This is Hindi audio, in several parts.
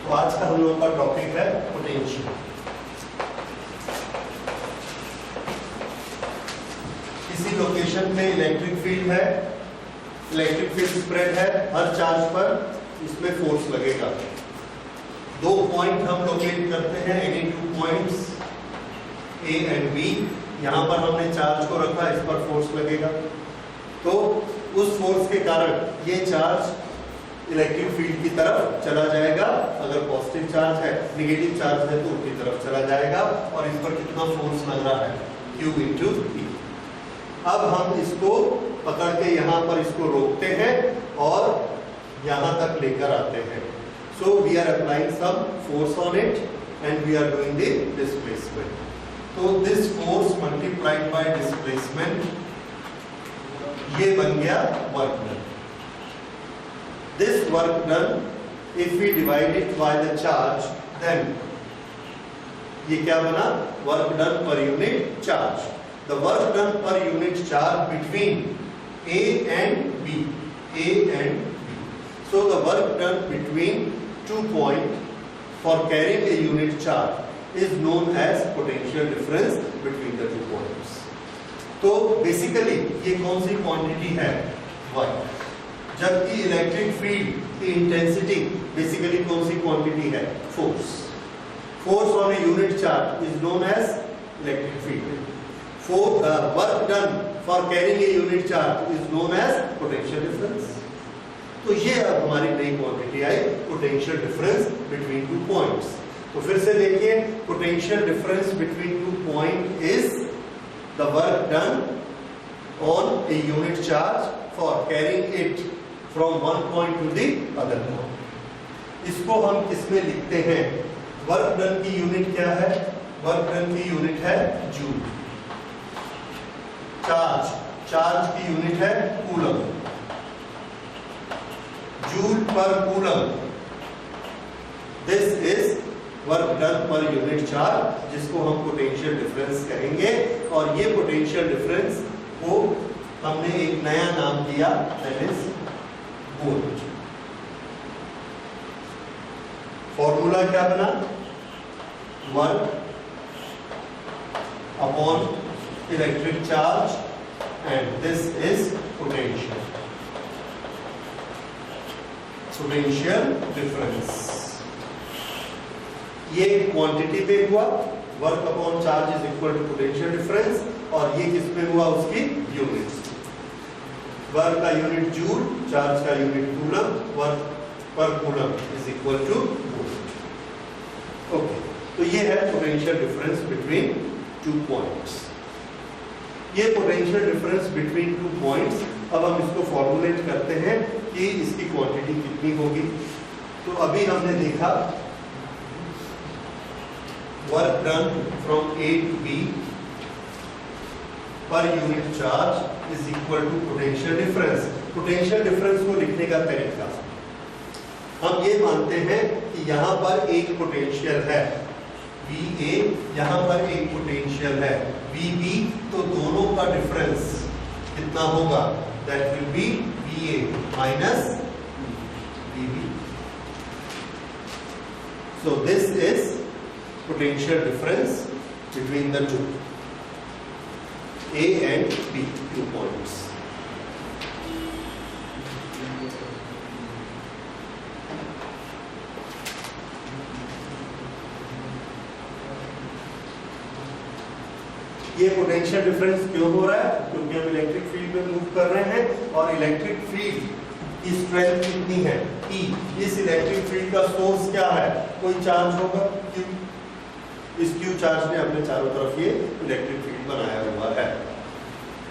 तो आज का हम लोग का टॉपिक है पोटेंशियल। किसी लोकेशन पे इलेक्ट्रिक फील्ड है, इलेक्ट्रिक फील्ड स्प्रेड है, हर चार्ज पर इसमें फोर्स लगेगा। दो पॉइंट हम लोकेट करते हैं, any two points A and B. यहां पर हमने चार्ज को रखा, इस पर फोर्स लगेगा। तो उस फोर्स के कारण ये चार्ज इलेक्ट्रिक फील्ड की तरफ चला जाएगा। अगर पॉजिटिव चार्ज है, नेगेटिव चार्ज है तो उसकी तरफ चला जाएगा। और इस पर कितना फोर्स लग रहा है, Q इंटू E। अब हम इसको पकड़ के यहाँ पर इसको रोकते हैं और यहाँ तक लेकर आते हैं। So we are applying some force on it and we are doing the displacement. तो this force multiplied by displacement, ये बन गया work done. This work done, if we divide it by the charge, then ये क्या बना, work done per unit charge. The work done per unit charge between A and B, A and B. So the work done between 2 points for carrying a unit charge is known as potential difference between the 2 points. तो basically ये कौन सी quantity है, work। जबकि इलेक्ट्रिक फील्ड की इंटेंसिटी बेसिकली कौन सी क्वांटिटी है, force. Force on a unit charge is known as electric field. Work done for carrying a unit charge is known as potential difference. तो ये अब हमारी नई क्वांटिटी आई, पोटेंशियल डिफरेंस बिटवीन 2 पॉइंट्स। तो फिर से देखिए, potential difference between 2 point is the work done on a unit charge for carrying it from one point to the other point। इसको हम किसमें लिखते हैं, वर्क डन की यूनिट क्या है, वर्क डन की यूनिट है जूल। चार्ज की यूनिट है कूलम, जूल पर coulomb. This is work done पर यूनिट चार्ज, जिसको हम पोटेंशियल डिफरेंस कहेंगे। और ये पोटेंशियल डिफरेंस को हमने एक नया नाम दिया, दैट इज वोल्ट। फॉर्मूला क्या बना, work upon electric charge and this is potential difference. ये क्वांटिटी पे हुआ, work upon charge is equal to potential difference. और ये किस पे हुआ, उसकी यूनिट्स। वर्क का यूनिट जूल, चार्ज का यूनिट कूलम, वर्क पर coulomb is equal to volt. Okay, तो ये है पोटेंशियल डिफरेंस बिटवीन 2 पॉइंट्स। ये पोटेंशियल डिफरेंस बिटवीन 2 पॉइंट्स, अब हम इसको फॉर्मुलेट करते हैं कि इसकी क्वांटिटी कितनी होगी। तो अभी हमने देखा work done from A to B पर unit charge is equal to potential difference. Potential difference को लिखने का तरीका, हम ये मानते हैं कि यहाँ पर एक पोटेंशियल है VA, यहाँ पर एक पोटेंशियल है VB। तो दोनों का डिफरेंस कितना होगा, that will be VA minus VB। So this is potential difference between the two A and B, 2 points। ये पोटेंशियल डिफरेंस क्यों हो रहा है, क्योंकि हम इलेक्ट्रिक फील्ड में मूव कर रहे हैं और इलेक्ट्रिक फील्ड की स्ट्रेंथ कितनी है, E। इस इलेक्ट्रिक फील्ड का सोर्स क्या है, कोई चार्ज होगा Q। इस Q चार्ज ने अपने चारों तरफ ये इलेक्ट्रिक फील्ड बनाया हुआ है।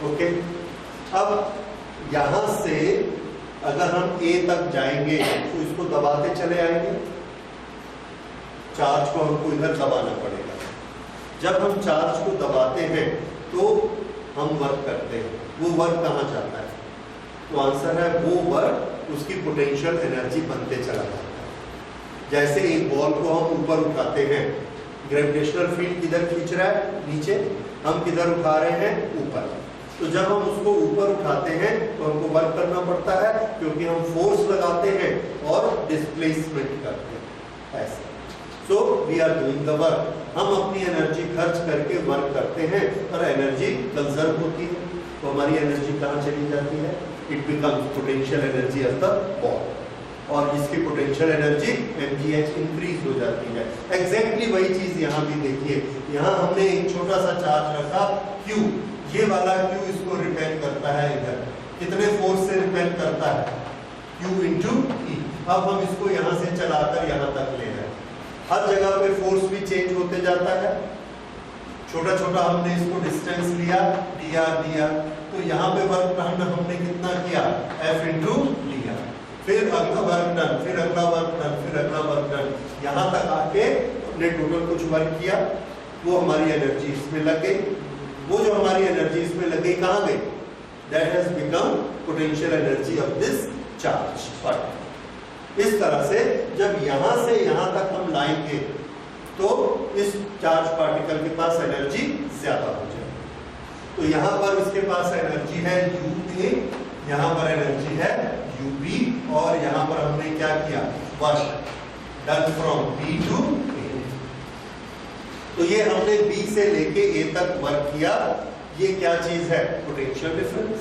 ओके, अब यहां से अगर हम A तक जाएंगे तो इसको दबाते चले आएंगे, चार्ज को हमको इधर दबाना पड़ेगा। जब हम चार्ज को दबाते हैं तो हम वर्क करते हैं, वो वर्क कहाँ जाता है, तो आंसर है वो वर्क उसकी पोटेंशियल एनर्जी बनते चला जाता है। जैसे एक बॉल को हम ऊपर उठाते हैं, ग्रेविटेशनल फील्ड किधर खींच रहा है, नीचे, हम किधर उठा रहे हैं, ऊपर। तो जब हम उसको ऊपर उठाते हैं तो हमको वर्क करना पड़ता है, क्योंकि हम फोर्स लगाते हैं और डिस्प्लेसमेंट करते हैं। ऐसे। So we are doing the work, हम अपनी एनर्जी खर्च करके वर्क करते हैं और एनर्जी कंजर्व होती है, तो हमारी एनर्जी कहाँ चली जाती है? It becomes potential energy of the ball, और इसकी पोटेंशियल एनर्जी mgh इंक्रीज हो जाती है। एग्जैक्टली वही चीज यहाँ भी देखिए, यहाँ हमने एक छोटा सा चार्ज रखा Q, ये वाला Q इसको रिपेल करता है, इधर कितने फोर्स से रिपेल करता है? Q into E। अब हम इसको यहाँ से चलाकर यहाँ तक ले आए, हर जगह पे फोर्स भी चेंज होते जाता है, छोटा छोटा हमने इसको डिस्टेंस लिया, दिया, तो यहाँ पे वर्क डन हमने कितना किया? F इंटू दिया, फिर अगला वर्क डन, फिर अगला वर्क डन, फिर अगला वर्क डन, यहाँ तक आके हमने टोटल कुछ वर्क किया, वो हमारी एनर्जी इसमें लग गई। वो जो हमारी एनर्जी इसमें लग गई कहाँ गई? That has become potential energy of this charge particle. इस तरह से जब यहाँ से यहाँ तक हम लाएंगे तो इस चार्ज पार्टिकल के पास एनर्जी ज्यादा हो जाएगी। तो यहाँ पर इसके पास एनर्जी है UA, यहाँ पर एनर्जी है UB, और यहाँ पर हमने क्या किया? Work done from B to A। तो ये हमने B से लेके A तक वर्क किया, ये क्या चीज है? Potential difference.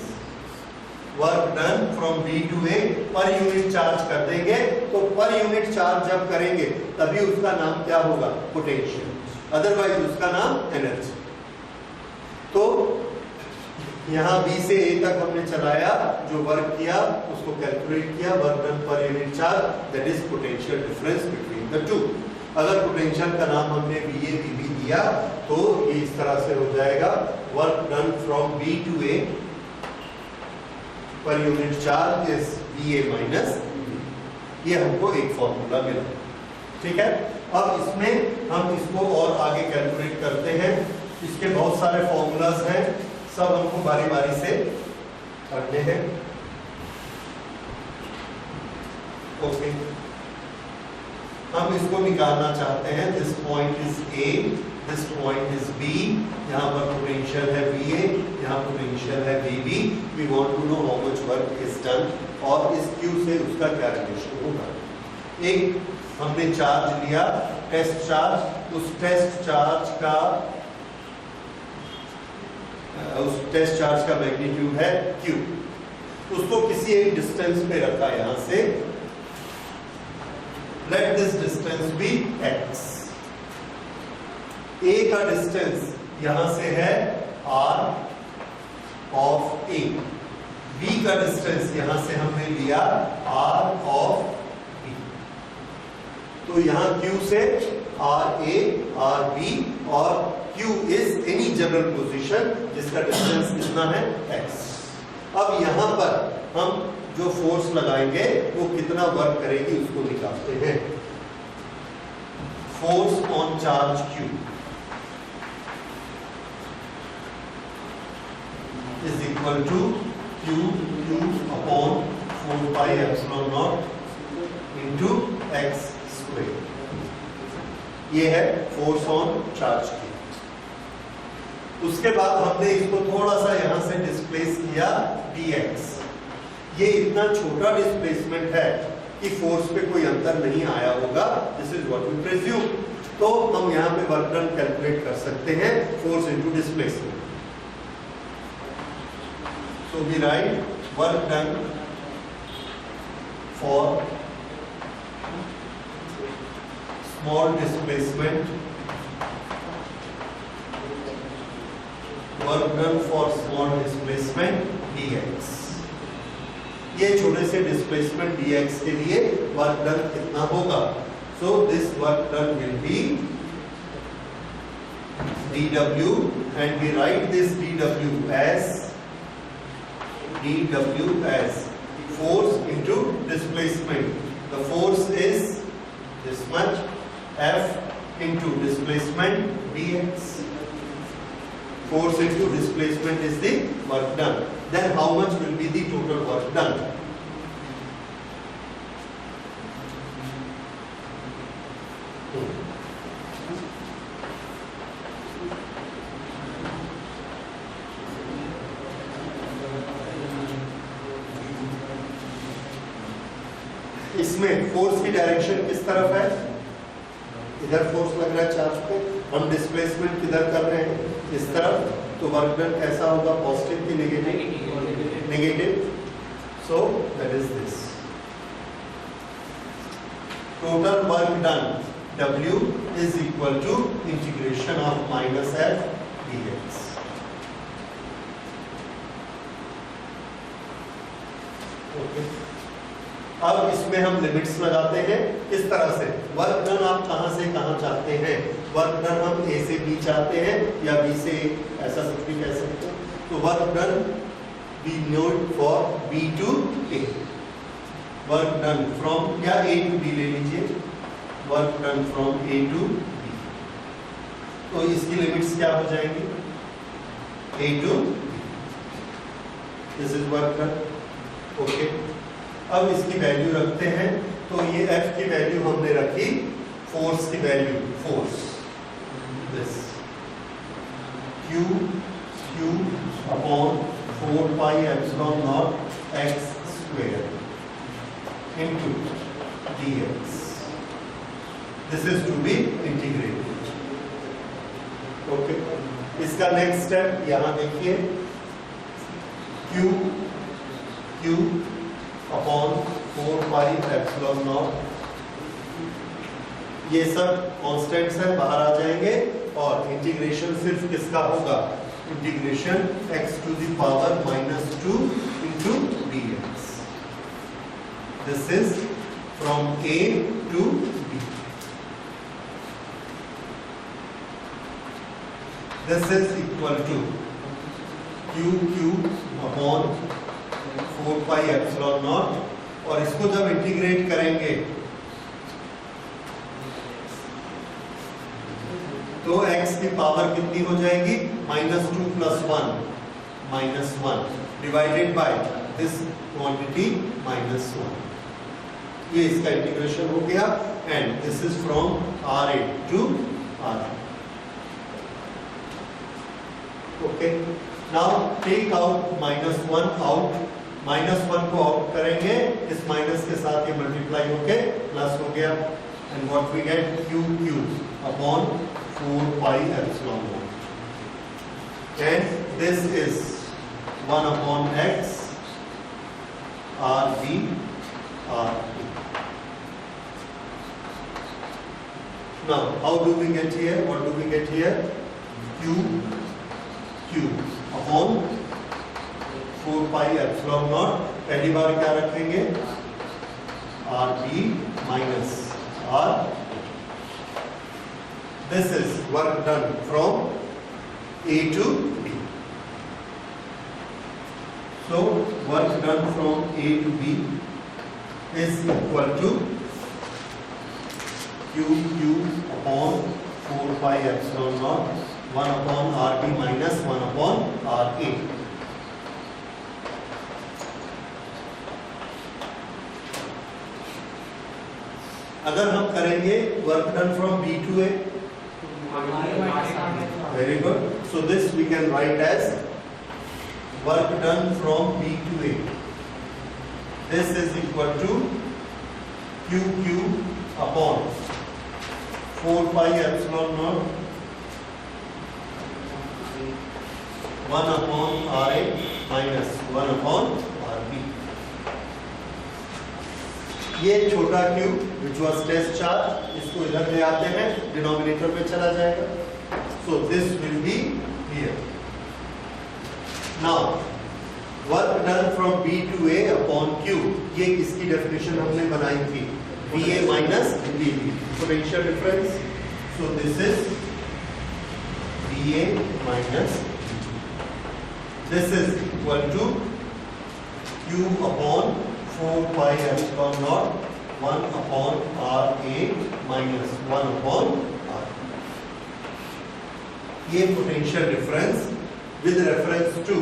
Work done from B to A पर यूनिट चार्ज कर देंगे, तो पर यूनिट चार्ज जब करेंगे तभी उसका नाम क्या होगा? पोटेंशियल, अदरवाइज उसका नाम एनर्जी। तो यहाँ B से A तक हमने चलाया, जो वर्क किया उसको कैलकुलेट किया, वर्क डन पर unit charge, that is potential difference between the two. अगर पोटेंशियल का नाम हमने VA VB दिया तो ये इस तरह से हो जाएगा, work done from B to A पर unit charge is VA minus VB। ये हमको एक फॉर्मूला मिला, ठीक है। अब इसमें हम इसको और आगे कैलकुलेट करते हैं, इसके बहुत सारे फॉर्मूलाज हैं, सब हमको बारी बारी से पढ़ने हैं। ओके, हम इसको निकालना चाहते हैं, this point is A, this point is B, यहाँ पर पोटेंशियल है VA, यहाँ पोटेंशियल है VB। We want to know how much work is done, और इस Q से उसका क्या रिलेशन होगा। एक हमने चार्ज लिया, टेस्ट चार्ज, उस टेस्ट चार्ज का मैग्नीट्यूड है Q, उसको किसी एक डिस्टेंस पे रखा यहां से, let this distance be x। A का डिस्टेंस यहां से है R ऑफ A, B का डिस्टेंस यहां से हमने लिया R ऑफ B। तो यहां Q से RA, RB और Q is any general position जिसका डिस्टेंस कितना है x। अब यहां पर हम जो फोर्स लगाएंगे वो कितना वर्क करेगी उसको निकालते हैं। Force on charge Q is equal to Q upon 4 pi epsilon naught into x square। ये है फोर्स ऑन चार्ज Q। उसके बाद हमने इसको थोड़ा सा यहां से डिस्प्लेस किया dx। ये इतना छोटा डिस्प्लेसमेंट है कि फोर्स पे कोई अंतर नहीं आया होगा, दिस इज व्हाट वी प्रेज्यूम। तो हम यहाँ पे वर्क डन कैलकुलेट कर सकते हैं, force into displacement. So we write work done for small displacement, work done for small displacement dx। ये छोटे से डिस्प्लेसमेंट dx के लिए वर्क डन कितना होगा? So this work done will be dw, and we write this dw as force into displacement. The force is this much, F into displacement dx. Force into displacement is the work done. Then how much will be the total work done? इसमें फोर्स की डायरेक्शन किस तरफ है? इधर फोर्स लग रहा है चार्ज पे, हम डिस्प्लेसमेंट किधर कर रहे हैं, इस तरफ, तो वर्क डन कैसा होगा, पॉजिटिव की negative, negative, so that is this total work done W is equal to integration of minus f dx. Okay. अब इसमें हम लिमिट्स लगाते हैं इस तरह से, वर्क डन आप कहां से कहां चाहते हैं, वर्क डन हम A से B चाहते हैं या B से A, ऐसा कुछ भी कह सकते हैं, तो work done we note for B to A, work done from या A to B ले लीजिए, work done from A to B, तो इसकी लिमिट्स क्या हो जाएंगी, A to B, this is work done. Okay, अब इसकी वैल्यू रखते हैं, तो ये F की वैल्यू हमने रखी, फोर्स की value, force this Q upon 4 pi epsilon naught x square into dx, this is to be integrated. Okay, इसका नेक्स्ट स्टेप यहां देखिए, Q upon 4 pi epsilon naught, ये सब कांस्टेंट्स हैं, बाहर आ जाएंगे, और इंटीग्रेशन सिर्फ किसका होगा, integration x to the power -2 into dx, this is from A to B, this is equal to Q upon 4 pi epsilon naught, और इसको जब इंटीग्रेट करेंगे तो x की पावर कितनी हो जाएगी, -2 plus 1 divided by this quantity -1, ये इसका इंटीग्रेशन हो गया, and this is from RA to RB। Okay, now take out -1 out, -1 को आउट करेंगे, इस माइनस के साथ ये मल्टीप्लाई होके प्लस हो गया, and what we get Q upon 4 pi epsilon naught, and this is 1 upon x RB RB। Now how do we get here, what do we get here, Q upon 4 pi epsilon not, पहली बार क्या रखेंगे, RB minus R, this is work done from A to B, so work done from A to B is equal to Q upon 4 pi epsilon naught 1 upon RB minus 1 upon RA। अगर हम करेंगे work done from B to A, very good, so this we can write as work done from B to A, this is equal to QQ upon 4 pi epsilon naught 1 upon RA minus 1 upon RB। ये छोटा q which was test charge, इसको इधर ले आते हैं, डिनोमिनेटर में चला जाएगा, so this will be here। Now work done from B to A upon Q, ये इसकी डेफिनेशन हमने बनाई थी, VA minus VB, potential difference, so this is VA minus this is equal to Q upon 4 pi epsilon naught 1 upon RA minus 1 upon R। ये potential difference with reference to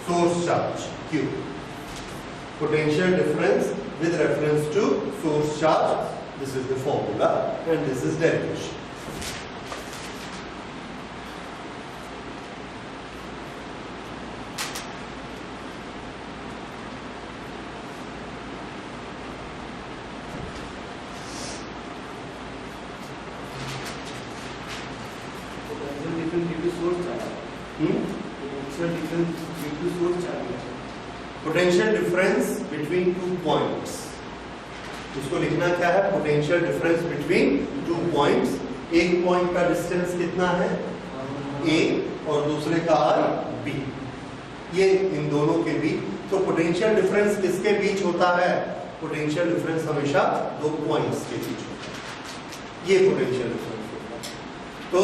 source charge Q, potential difference with reference to source charge, this is the formula and this is derivation। Potential difference between two points, इसको लिखना क्या है, potential difference between two points. एक पॉइंट का डिस्टेंस कितना है A और दूसरे का B, ये इन दोनों के बीच। तो पोटेंशियल डिफरेंस किसके बीच होता है, पोटेंशियल डिफरेंस हमेशा दो पॉइंट्स के बीच होता है, ये पोटेंशियल डिफरेंस होता है। तो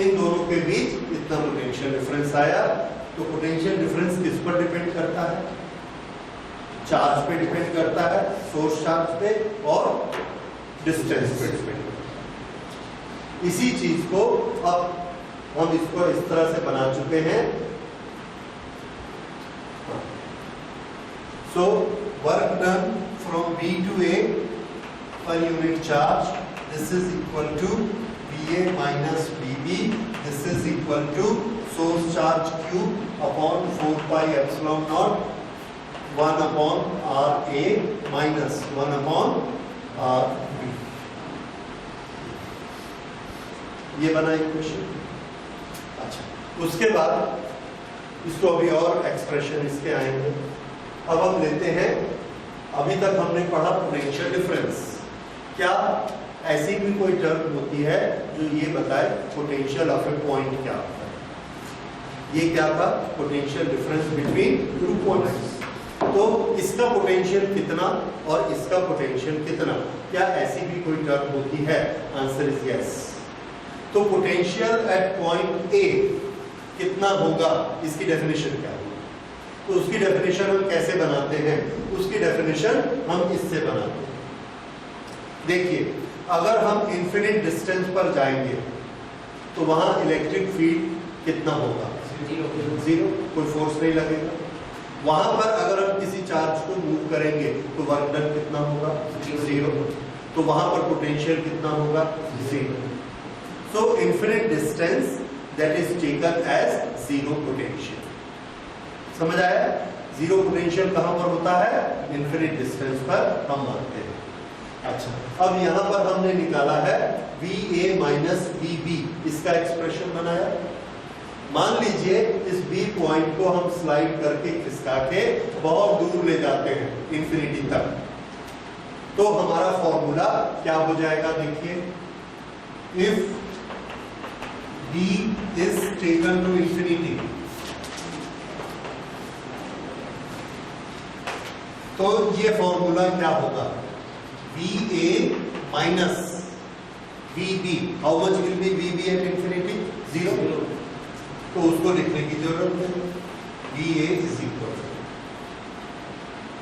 इन दोनों के बीच इतना पोटेंशियल डिफरेंस आया। तो पोटेंशियल डिफरेंस किस पर डिपेंड करता है, चार्ज पे डिपेंड करता है, सोर्स चार्ज पे और डिस्टेंस पे डिपेंड करता है। इसी चीज को अब हम इसको इस तरह से बना चुके हैं। So work done from B to A पर unit charge, this is equal to BA minus BB, this is equal to source charge Q upon 4 pi epsilon naught 1 upon RA minus 1 upon RB। ये बना इक्वेशन। अच्छा, उसके बाद इसको अभी और एक्सप्रेशन इसके आएंगे। अब हम लेते हैं, अभी तक हमने पढ़ा पोटेंशियल डिफरेंस। क्या ऐसी भी कोई टर्म होती है जो ये बताए पोटेंशियल ऑफ ए पॉइंट क्या होता है? ये क्या था, potential difference between two points. तो इसका पोटेंशियल कितना और इसका पोटेंशियल कितना, क्या ऐसी भी कोई टर्म होती है? Answer is yes. तो पोटेंशियल एट पॉइंट ए कितना होगा, इसकी डेफिनेशन क्या होगी? तो उसकी डेफिनेशन हम कैसे बनाते हैं, उसकी डेफिनेशन हम इससे बनाते हैं। देखिए, अगर हम इन्फिनिट डिस्टेंस पर जाएंगे तो वहां इलेक्ट्रिक फील्ड कितना होगा, जीरो, कोई फोर्स नहीं लगेगा। वहां पर अगर हम किसी चार्ज को मूव करेंगे तो वर्क डन कितना होगा, जीरो। तो वहां पर पोटेंशियल कितना होगा, zero. So infinite distance that is taken as zero potential। समझ आया? जीरो पोटेंशियल कहां पर होता है, इन्फिनिट डिस्टेंस पर हम मानते हैं। अच्छा, अब यहां पर हमने निकाला है VA माइनस VB, इसका एक्सप्रेशन बनाया। मान लीजिए इस B पॉइंट को हम स्लाइड करके खिसका के बहुत दूर ले जाते हैं इंफिनिटी तक, तो हमारा फॉर्मूला क्या हो जाएगा, देखिए, if B is taken to infinity, तो ये फॉर्मूला क्या होगा, VA minus VB, how much will be VB at infinity, zero. तो उसको लिखने की जरूरत है, VA is equal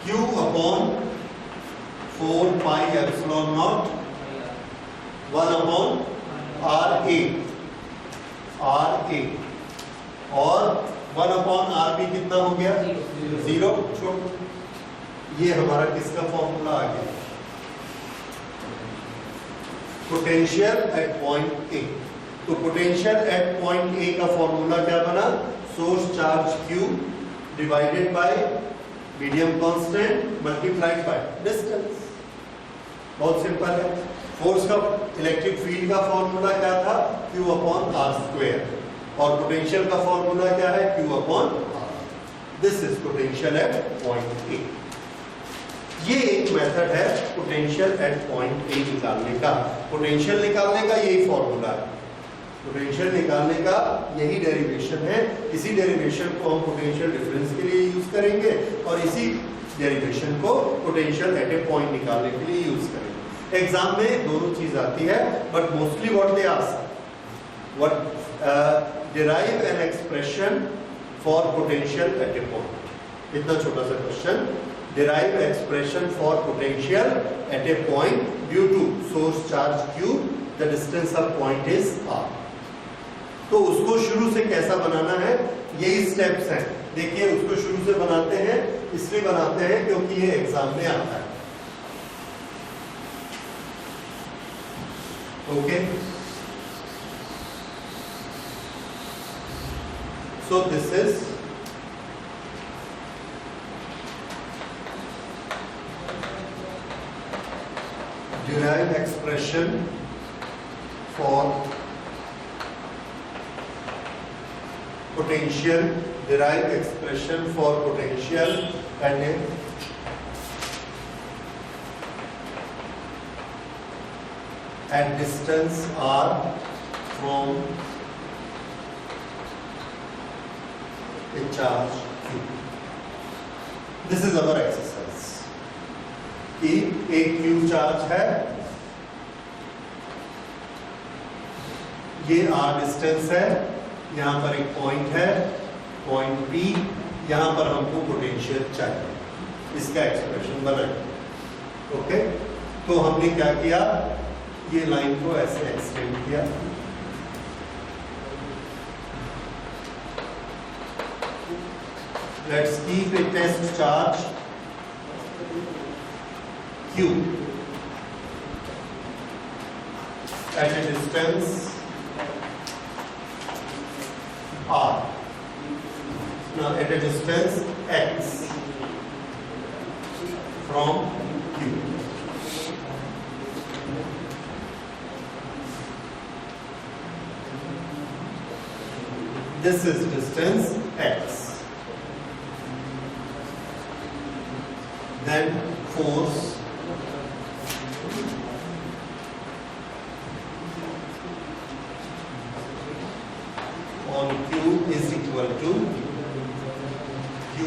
Q upon 4 pi epsilon naught 1 upon RA और 1 अपॉन RB कितना हो गया, जीरो। ये हमारा किसका फॉर्मूला आ गया, पोटेंशियल एट पॉइंट ए। तो पोटेंशियल एट पॉइंट ए का फॉर्मूला क्या बना, source charge Q divided by medium constant multiplied by distance. बहुत सिंपल है। फोर्स का, इलेक्ट्रिक फील्ड का फॉर्मूला क्या था, Q अपॉन R स्क्वायर, और पोटेंशियल का फॉर्मूला क्या है, Q upon R। This is potential at point A. ये एक मेथड है पोटेंशियल एट पॉइंट ए निकालने का। पोटेंशियल निकालने का यही फॉर्मूला है, पोटेंशियल निकालने का यही डेरिवेशन है। इसी डेरिवेशन को हम पोटेंशियल डिफरेंस के लिए यूज करेंगे और इसी डेरिवेशन को पोटेंशियल एट ए पॉइंट निकालने के लिए यूज करेंगे। एग्जाम में दोनों चीज आती है, but mostly what they ask, what derive an expression for potential at a point. इतना छोटा सा question, derive expression for potential at a point due to source charge Q, the distance of point is R। तो उसको शुरू से कैसा बनाना है, यही स्टेप्स हैं। देखिए, उसको शुरू से बनाते हैं, इसलिए बनाते हैं क्योंकि ये एग्जाम में आता है। Okay, so this is derived expression for potential derive expression for potential at distance r from a charge q. This is our exercise. कि एक q चार्ज है, ये r डिस्टेंस है, यहां पर एक पॉइंट है, पॉइंट P, यहां पर हमको पोटेंशियल चाहिए, इसका एक्सप्रेशन बनाए. ओके, तो हमने क्या किया, ये लाइन को ऐसे एक्सटेंड किया. Let's keep a test charge Q at a distance R. Now at a distance x from Q. This is distance x. Then force on Q is equal to Q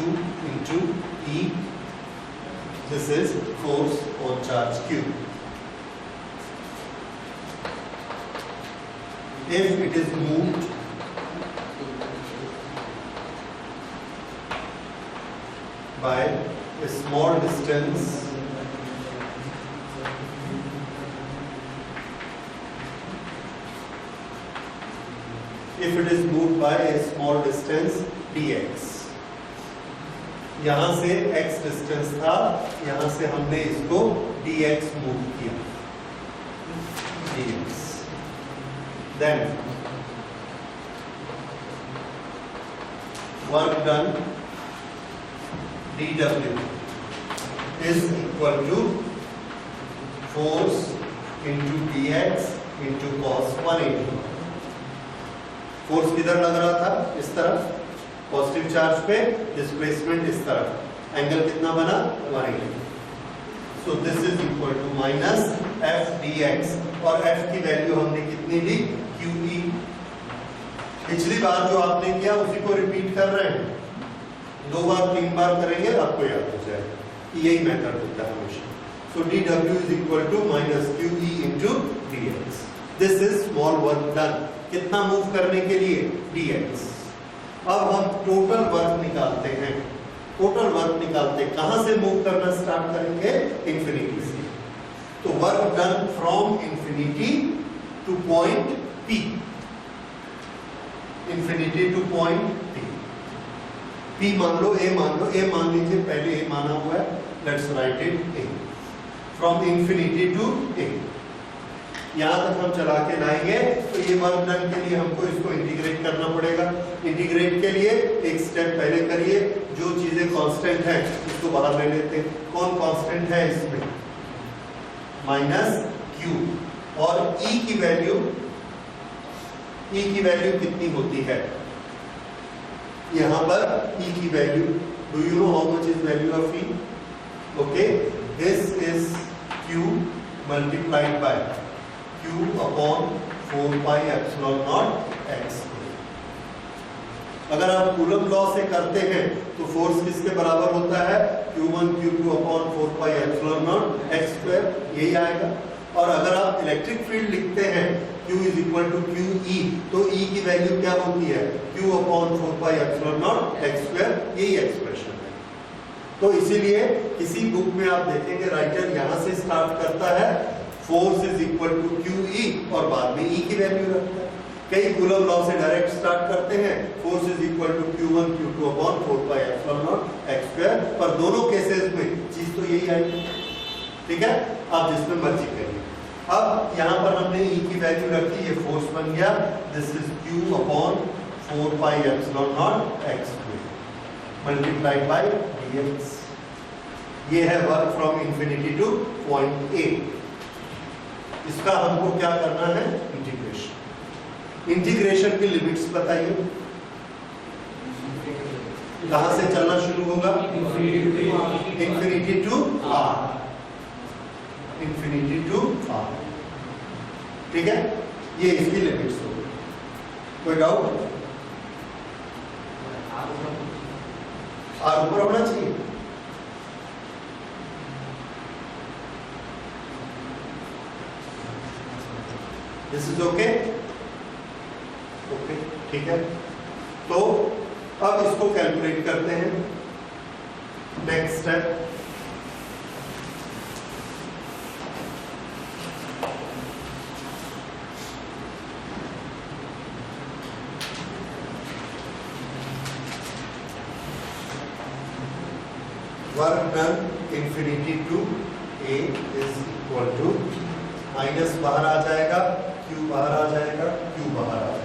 into E. This is force on charge Q. If it is moved by a small distance dx, यहां से x डिस्टेंस था, यहां से हमने इसको dx मूव किया, dx. Then work done dw is equal to force into dx into cos 180. Force किधर लग रहा था, इस तरफ, पॉजिटिव चार्ज पे, डिस्प्लेसमेंट इस तरफ, एंगल कितना बना 180. So this is equal to minus F dx, और एफ की वैल्यू हमने कितनी ली, QE. पिछली बार जो आपने किया उसी को रिपीट कर रहे हैं, 2 बार 3 बार करेंगे आपको याद हो जाएगा. यही मेथड होता है हमेशा. So dw is equal to minus QE into dx. This is small work done. कितना मूव करने के लिए, dx. अब हम टोटल वर्क निकालते हैं. टोटल वर्क निकालते कहां से मूव करना स्टार्ट करेंगे, इंफिनिटी से. तो work done from infinity two point P. Infinity two point P. P मान लो, A मान लो, A मान लीजिए, पहले A माना हुआ है, let's write it A. From infinity to A. यहां तक हम चला के लाएंगे, तो ये वर्क डन के लिए हमको इसको इंटीग्रेट करना पड़ेगा. इंटीग्रेट के लिए एक स्टेप पहले करिए, जो चीजें कांस्टेंट है उसको बाहर ले लेते हैं. कौन कांस्टेंट है इसमें, माइनस Q. और E की वैल्यू कितनी होती है, यहां पर E की value, do you know how much is value of E? Okay, this is Q multiplied by Q upon 4 pi epsilon naught x. अगर आप कूलम लॉ से करते हैं तो फोर्स किसके बराबर होता है, Q1 Q2 upon 4 pi epsilon naught x square, यही आएगा. और अगर आप इलेक्ट्रिक फील्ड लिखते हैं Q is equal to QE, तो E की वैल्यू क्या होती है, Q upon 4 pi epsilon naught x square, यही एक्सप्रेशन है. तो इसीलिए किसी बुक में आप देखेंगे राइटर यहां से स्टार्ट करता है, force is equal to QE, और बाद में E की वैल्यू रखता है. कई कूलम लॉ से डायरेक्ट स्टार्ट करते हैं, force is equal to Q1 Q2 upon 4 pi epsilon naught x square. पर दोनों केसेस में चीज तो यही आएगी. ठीक है, आप जिसमें मर्जी करिए. अब यहां पर हमने E की वैल्यू रखी, ये फोर्स बन गया, this is Q upon 4 pi epsilon naught x square multiplied by dx. ये है work from infinity two point A. इसका हमको क्या करना है, इंटीग्रेशन. इंटीग्रेशन की लिमिट्स बताइए. कहां से चलना शुरू होगा? Infinity to r, infinity to r. ठीक है, ये इसकी लिमिट्स होगी। कोई डाउट? आर ऊपर होना चाहिए। दिस इज ओके, ओके, ठीक है। तो अब इसको कैलकुलेट करते हैं। Next step, work done infinity to a is equal to minus बाहर आ जाएगा, क्यू बाहर आ जाएगा, क्यू बाहर आ जाएगा,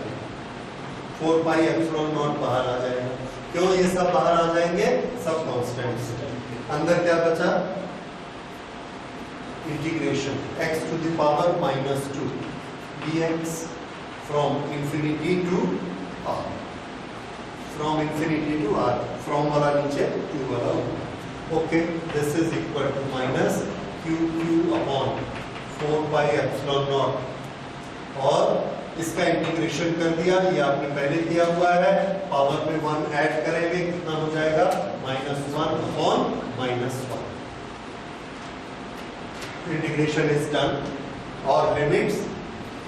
4 पाई एप्सिलॉन नॉट बाहर आ जाएगा। क्यों ये सब बाहर आ जाएंगे? सब कांस्टेंट्स। अंदर क्या बचा? Integration x to the power -2 dx from infinity to r, from infinity to r, from वाला नीचे टू वाला ऊपर। Okay, this is equal to minus q q upon 4 pi epsilon naught, और इसका इंटीग्रेशन कर दिया, ये आपने पहले किया हुआ है। पावर में 1 ऐड करेंगे, कितना हो जाएगा? -1 अपॉन -1। इंटीग्रेशन इज डन और limits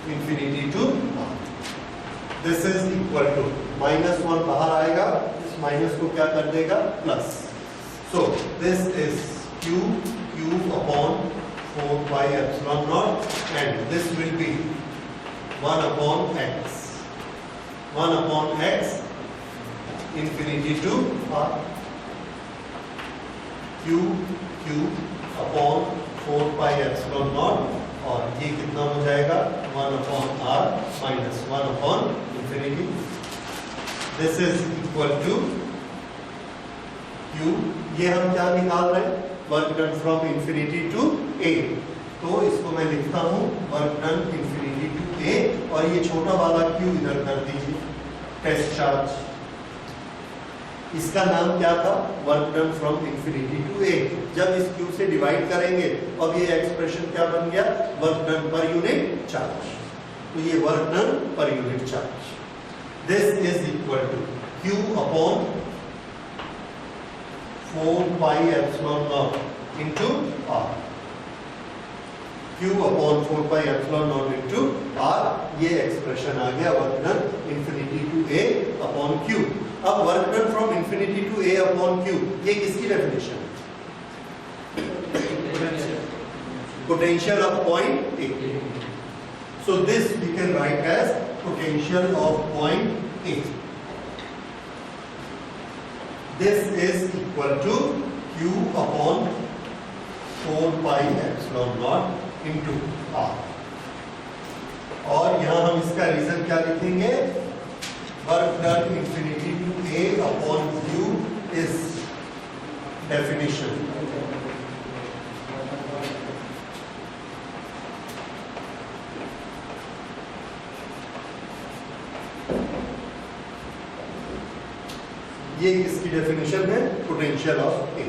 infinity to 1। This is equal to -1 बाहर आएगा, इस माइनस को क्या कर देगा? Plus. So this is q q upon 4 pi epsilon naught, and this will be 1 upon x, 1 upon x infinity to r, q q upon 4 pi epsilon naught, और ये कितना हो जाएगा? 1 upon r minus 1 upon infinity. This is equal to q, ये हम क्या निकाल रहे हैं? Work done from infinity to a, तो इसको मैं लिखता हूं work done infinity to a, और ये छोटा वाला q इधर कर दीजिए, टेस्ट चार्ज। इसका नाम क्या था? Work done from infinity to a। जब इस q से डिवाइड करेंगे, अब ये एक्सप्रेशन क्या बन गया? वर्क डन पर यूनिट चार्ज। तो ये वर्क डन पर unit charge. This is equal to q upon 4 pi epsilon naught into r, Q upon 4 pi epsilon naught into r। ये एक्सप्रेशन आ गया work done infinity to a upon q। अब work done from infinity to a upon q, ये किसकी डेफिनेशन है? Potential of point a। So this we can write as potential of point a। This is equal to q upon 4 pi epsilon naught into r, और यहां हम इसका रीजन क्या लिखेंगे? Work done infinity to a upon q is definition. ये किसकी डेफिनेशन है? Potential of a।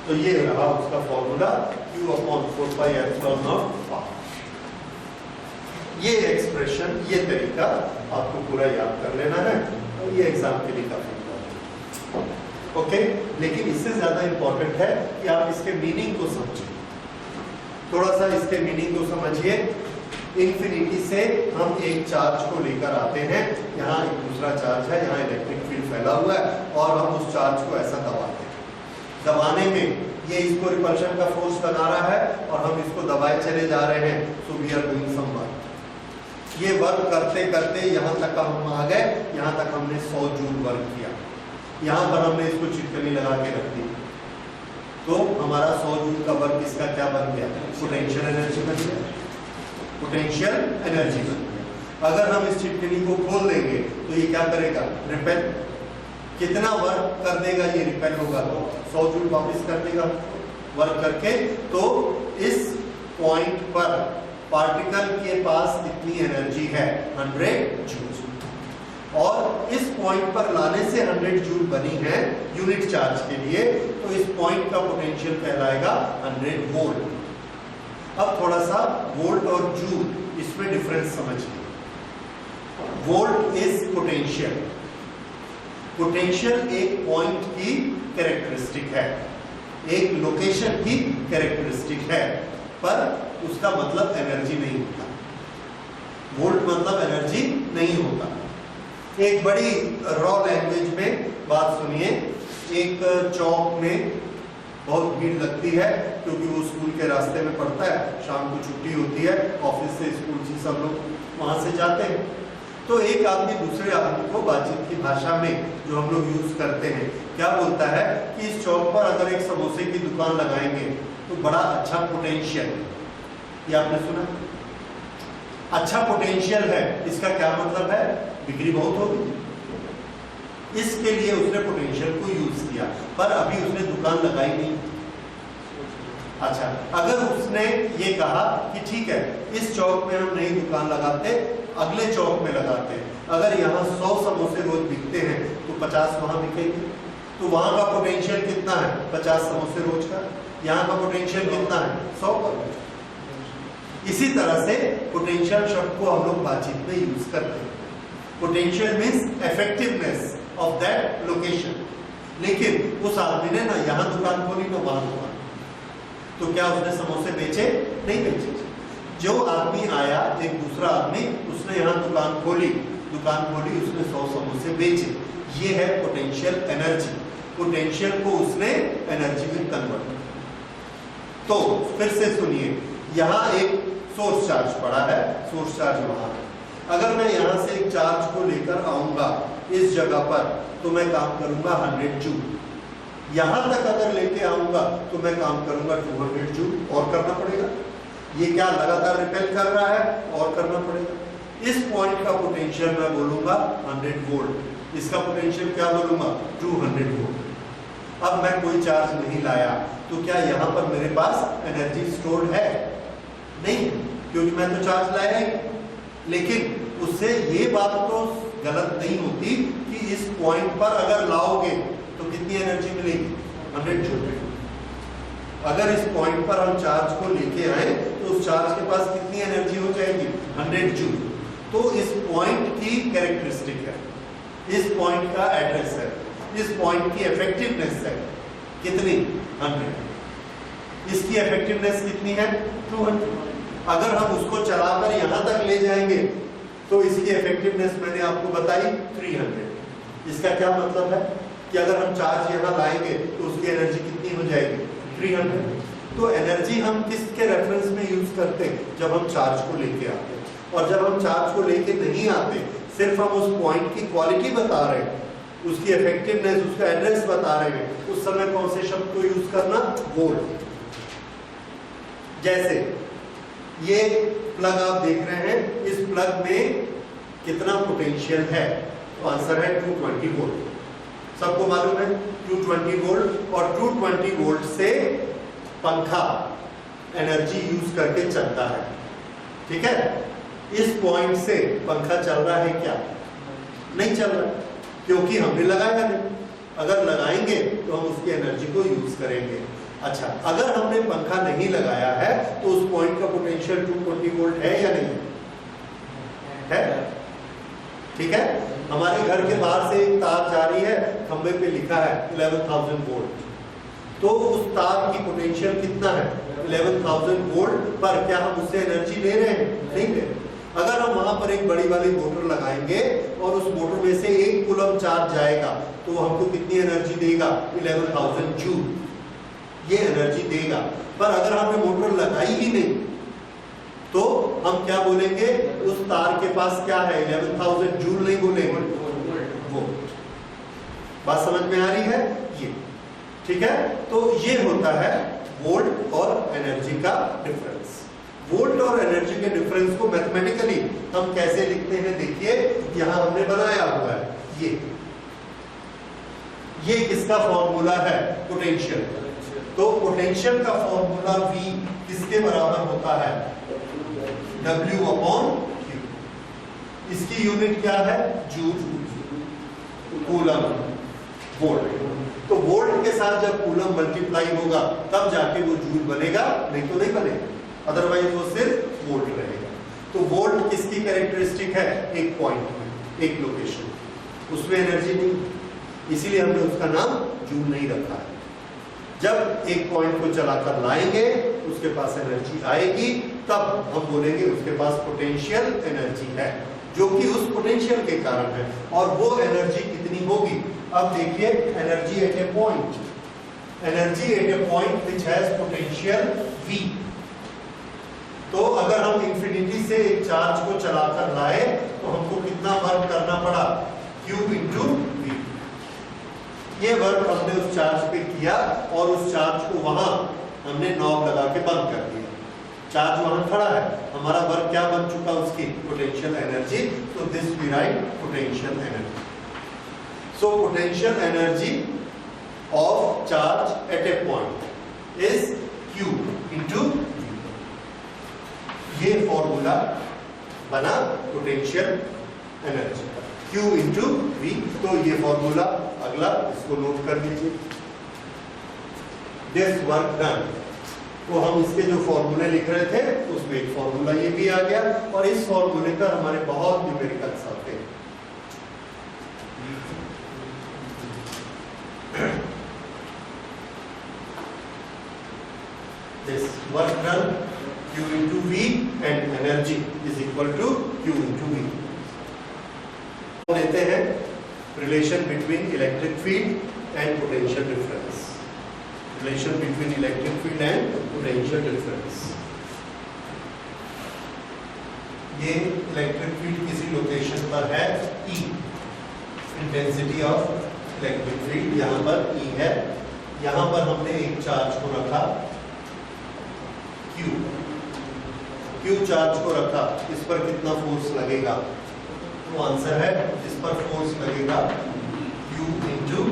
तो ये रहा उसका formula q upon 4 pi epsilon naught r। ये एक्सप्रेशन, ये तरीका आपको पूरा याद कर लेना है, और ये एग्जाम के लिए काफी इंपॉर्टेंट। ओके, लेकिन इससे ज्यादा इंपॉर्टेंट है कि आप इसके मीनिंग को समझिए। थोड़ा सा इसके मीनिंग को समझिए। इंफिनिटी से हम एक चार्ज को लेकर आते हैं, यहाँ एक दूसरा चार्ज है, यहाँ इलेक्ट्रिक फील्ड फैला हुआ है, और हम उस चार्ज को ऐसा दबाते हैं। दबाने में ये इसको रिपल्शन का फोर्स बना रहा है, और हम इसको दबाए चले जा रहे हैं। So we are doing some work. ये वर्क करते करते यहाँ तक हम आ गए, यहाँ तक हमने 100 जूल वर्क किया। यहाँ पर हमने इसको चिटकनी लगा के रख दी, तो हमारा 100 जूल का वर्क इसका क्या बन गया? पोटेंशियल एनर्जी बन गया। पोटेंशियल एनर्जी बन गया। अगर हम इस चिटकनी को खोल देंगे तो ये क्या करेगा? रिपेल। कितना वर्क कर देगा? ये रिपेल होगा, 100 जूल वापस कर देगा वर्क करके। तो इस पॉइंट पर पार्टिकल के पास कितनी एनर्जी है? 100 जूल। और इस पॉइंट पर लाने से 100 जूल बनी है यूनिट चार्ज के लिए, तो इस पॉइंट का पोटेंशियल कहलाएगा 100 वोल्ट। अब थोड़ा सा वोल्ट और जूल इसमें डिफरेंस समझिए। Volt is potential. पोटेंशियल एक पॉइंट की कैरेक्टरिस्टिक है, एक लोकेशन की कैरेक्टरिस्टिक है, पर उसका मतलब एनर्जी नहीं होता। वोल्ट मतलब एनर्जी नहीं होता। एक बड़ी रॉ लैंग्वेज में बात सुनिए। एक चौक में बहुत भीड़ लगती है क्योंकि वो स्कूल के रास्ते में पड़ता है, शाम को छुट्टी होती है, ऑफिस से स्कूल से सब लोग वहां से जाते हैं। तो एक आदमी दूसरे आदमी को बातचीत की भाषा में जो हम लोग यूज करते हैं क्या बोलता है कि इस चौक पर अगर एक समोसे की दुकान लगाएंगे तो बड़ा अच्छा पोटेंशियल, ये आपने सुना? अच्छा पोटेंशियल है, इसका क्या मतलब है? बिक्री बहुत होगी। इसके लिए उसने पोटेंशियल को यूज किया, पर अभी उसने दुकान लगाई नहीं। अच्छा, अगर उसने ये कहा कि ठीक है इस चौक में हम नई दुकान लगाते, अगले चौक में लगाते, अगर यहाँ 100 समोसे रोज बिकते हैं तो 50 वहां बिकेंगे, तो वहां का पोटेंशियल कितना है? 50 समोसे रोज का। यहाँ का पोटेंशियल कितना है? 100 का। इसी तरह से पोटेंशियल शब्द को हम लोग बातचीत में यूज करते हैं। Potential means effectiveness of that location. लेकिन उस आदमी ने ना यहाँ दुकान खोली ना वहां दुकान, तो क्या उसने समोसे बेचे? नहीं बेचे। जो आदमी आया, एक दूसरा आदमी, उसने यहाँ दुकान खोली, उसने 100 समोसे बेचे। ये है पोटेंशियल एनर्जी। पोटेंशियल को उसने एनर्जी में कन्वर्ट किया। तो फिर से सुनिए, यहाँ एक सोर्स चार्ज पड़ा है, सोर्स चार्ज वहां है। अगर मैं यहाँ से एक चार्ज को लेकर आऊंगा इस जगह पर, तो मैं काम करूंगा 100 जूल। यहां तक अगर लेके आऊंगा तो मैं काम करूंगा 200 जूल और करना पड़ेगा। ये क्या लगातार रिपेल कर रहा है, और करना पड़ेगा। इस पॉइंट का पोटेंशियल मैं बोलूंगा 100 वोल्ट, इसका पोटेंशियल क्या बोलूंगा? 200 वोल्ट। अब मैं कोई चार्ज नहीं लाया, तो क्या यहाँ पर मेरे पास एनर्जी स्टोर्ड है? नहीं, क्योंकि मैं तो चार्ज लाया ही। लेकिन उससे ये बात तो गलत नहीं होती कि इस पॉइंट पर अगर लाओगे तो कितनी एनर्जी मिलेगी? 100 जूल। अगर इस पॉइंट पर हम चार्ज को लेके आए तो उस चार्ज के पास कितनी एनर्जी हो जाएगी? 100 जूल। तो इस पॉइंट की कैरेक्टरिस्टिक है, इस पॉइंट का एड्रेस है, इस पॉइंट की इफेक्टिवनेस है कितनी? 100। इसकी इफेक्टिवनेस कितनी है? 200। अगर हम उसको चलाकर यहां तक ले जाएंगे तो इसकी इफेक्टिवनेस मैंने आपको बताई 300। इसका क्या मतलब है कि अगर हम चार्ज यहां लाएंगे तो उसकी एनर्जी कितनी हो जाएगी? 300। तो एनर्जी हम किसके रेफरेंस में यूज करते हैं? जब हम चार्ज को लेके आते हैं। और जब हम चार्ज को लेके नहीं आते, सिर्फ हम उस पॉइंट की क्वालिटी बता रहे हैं, उसकी इफेक्टिवनेस, उसका एड्रेस बता रहे हैं, उस समय कौन से शब्द को यूज करना? वोल्ट। जैसे ये प्लग आप देख रहे हैं, इस प्लग में कितना पोटेंशियल है? तो आंसर है 220 वोल्ट। सबको मालूम है 220 वोल्ट। और 220 वोल्ट से पंखा एनर्जी यूज करके चलता है, ठीक है? इस पॉइंट से पंखा चल रहा है क्या? नहीं चल रहा, क्योंकि हमने लगाया नहीं। अगर लगाएंगे तो हम उसकी एनर्जी को यूज करेंगे। अच्छा, अगर हमने पंखा नहीं लगाया है तो उस पॉइंट का पोटेंशियल 220 वोल्ट है या नहीं है? ठीक है? हमारे घर के बाहर से एक तार जा रही है, खंबे पे लिखा है 11,000 वोल्ट, तो उस तार की पोटेंशियल कितना है? 11,000 वोल्ट। पर क्या हम उससे एनर्जी ले रहे हैं? नहीं ले रहे। अगर हम वहां पर एक बड़ी वाली मोटर लगाएंगे और उस मोटर में से 1 कूलम चार्ज जाएगा तो वो हमको कितनी एनर्जी देगा? 11,000 जूल। ये एनर्जी देगा। पर अगर हमने मोटर लगाई ही नहीं तो हम क्या बोलेंगे? उस तार के पास क्या है? 11,000 जूल नहीं बोलेंगे, वोल्ट। बात समझ में आ रही है? ये ठीक है? तो ये होता है वोल्ट और एनर्जी का डिफरेंस। वोल्ट और एनर्जी के डिफरेंस को मैथमेटिकली हम कैसे लिखते हैं? देखिए, यहां हमने बनाया हुआ है। ये किसका फॉर्मूला है? पोटेंशियल। तो पोटेंशियल का फॉर्मूला V किसके बराबर होता है? W/Q। इसकी यूनिट क्या है? जूल। Coulomb volt. तो वोल्ट के साथ जब कूलम मल्टीप्लाई होगा तब जाके वो जूल बनेगा, नहीं तो नहीं बनेगा, अदरवाइज वो सिर्फ वोल्ट रहेगा। तो वोल्ट किसकी कैरेक्टरिस्टिक है? एक पॉइंट में, एक लोकेशन, उसमें एनर्जी नहीं, इसीलिए हमने उसका नाम जूल नहीं रखा है। जब एक पॉइंट को चलाकर लाएंगे उसके पास एनर्जी आएगी, तब हम बोलेंगे उसके पास पोटेंशियल एनर्जी है, जो कि उस पोटेंशियल के कारण है। और वो एनर्जी कितनी होगी? अब देखिए, energy at a point, energy at a point which has potential V। तो अगर हम इंफिनिटी से एक चार्ज को चलाकर लाए तो हमको कितना वर्क करना पड़ा? Q into V। ये वर्क हमने उस चार्ज पे किया और उस चार्ज को वहां हमने नॉब लगा के बंद कर दिया। चार्ज वहां खड़ा है, हमारा वर्क क्या बन चुका? उसकी पोटेंशियल एनर्जी। तो this we write potential energy. So potential energy of charge at a point is Q into V। ये फॉर्मूला बना पोटेंशियल एनर्जी का, Q इंटू V। तो ये फॉर्मूला अगला, इसको नोट कर लीजिए। दिस वर्क डन, तो हम इसके जो फॉर्मूले लिख रहे थे उसमें एक फॉर्मूला ये भी आ गया, और इस फॉर्मूले पर हमारे बहुत न्यूमेरिकल्स आते हैं। This work done Q into V and energy is equal to Q into V। लेते हैं relation between electric field and potential difference. Relation between electric field and potential difference. ये इलेक्ट्रिक फील्ड किसी लोकेशन पर है E, intensity of electric field यहाँ पर E है। यहाँ पर हमने एक चार्ज को रखा Q चार्ज को रखा, इस पर कितना फोर्स लगेगा? तो आंसर है, इस पर फोर्स लगेगा Q इंटू,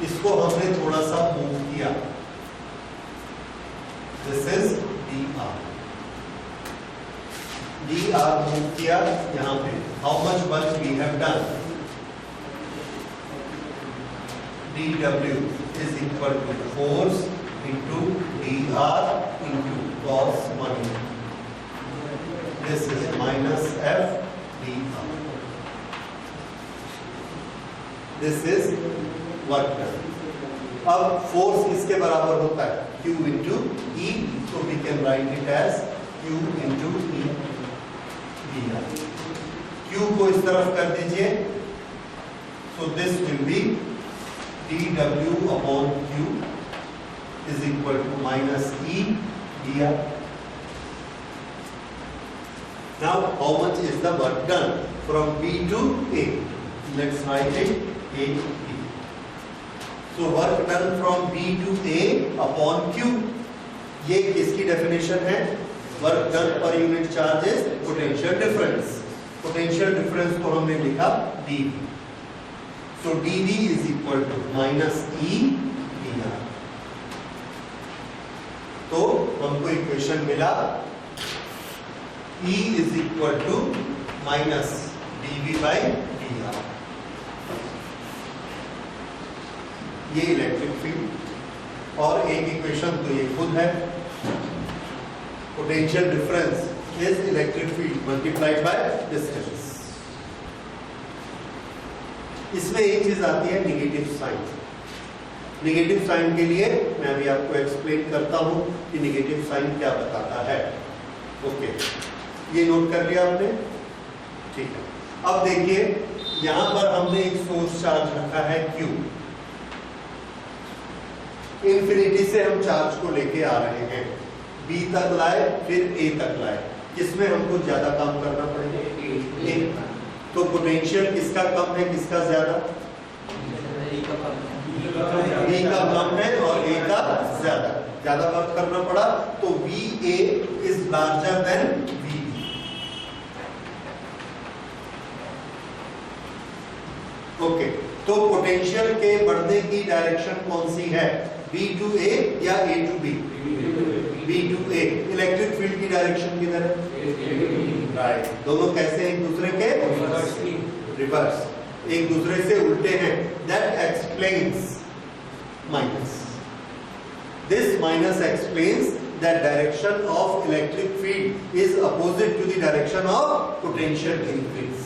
इसको हमने थोड़ा सा मूव किया, दिस इज dr मूव किया यहाँ पे। How much work we have done? dw is equal to force into dr into cos 1। This is minus F dr. This is work done. अब फोर्स इसके बराबर होता है Q into E, so we can write it as Q into E dr. Q को इस तरफ कर दीजिए, so this will be dW upon Q is equal to minus E dr. Now, how much is the work done from B to A? Let's write it A to B. So, work done from B to A upon Q. ये किसकी डेफिनेशन है? Work done per unit charge is potential difference. Potential difference को हमने लिखा dV. So, dV is equal to minus E dr. तो हमको इक्वेशन मिला E is equal to minus dV by dr। ये इलेक्ट्रिक फील्ड, और एक इक्वेशन तो ये खुद है, potential difference is electric field multiplied by distance. इसमें एक चीज आती है निगेटिव साइन। निगेटिव साइन के लिए मैं अभी आपको एक्सप्लेन करता हूं कि निगेटिव साइन क्या बताता है। ओके, ये नोट कर लिया आपने? ठीक है। अब देखिए, यहां पर हमने एक सोर्स चार्ज रखा है Q। इंफिनिटी से हम चार्ज को लेके आ रहे हैं, B तक लाए, फिर A तक लाए। किसमें हमको ज्यादा काम करना पड़ेगा? A। तो पोटेंशियल किसका कम है, किसका ज्यादा? B का कम है और A का ज्यादा। ज्यादा वर्क करना पड़ा, तो VA is larger than VB। Okay, तो पोटेंशियल के बढ़ने की डायरेक्शन कौन सी है? B to A या A to B? B to A। Electric field की डायरेक्शन किधर है? राइट। दोनों कैसे एक दूसरे के रिवर्स। एक दूसरे से उल्टे हैं, that explains minus. This minus explains that direction of electric field is opposite to the direction of potential increase.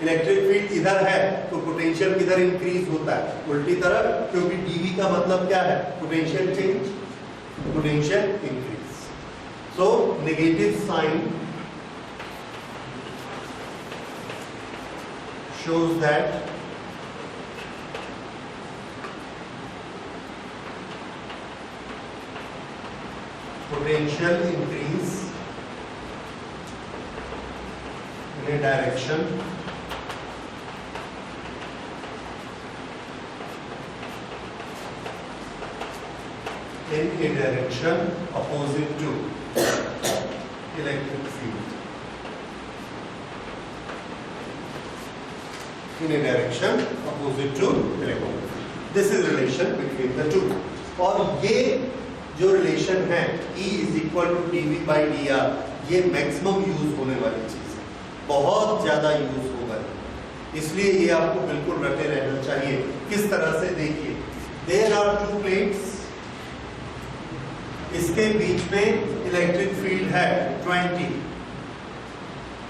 Electric field इधर है तो पोटेंशियल किधर इंक्रीज होता है, उल्टी तरफ, क्योंकि डीवी का मतलब क्या है, potential change, potential increase. So negative sign shows that potential increase in a direction opposite to electric field, in a direction opposite to electric field. This is relation between the two. और ये जो रिलेशन है E is equal to dV by dr, ये मैक्सिमम यूज होने वाली चीज है, बहुत ज्यादा यूज होगा, इसलिए ये आपको बिल्कुल रटे रहना चाहिए। किस तरह से, देखिए, देयर आर टू प्लेट्स, इसके बीच में इलेक्ट्रिक फील्ड है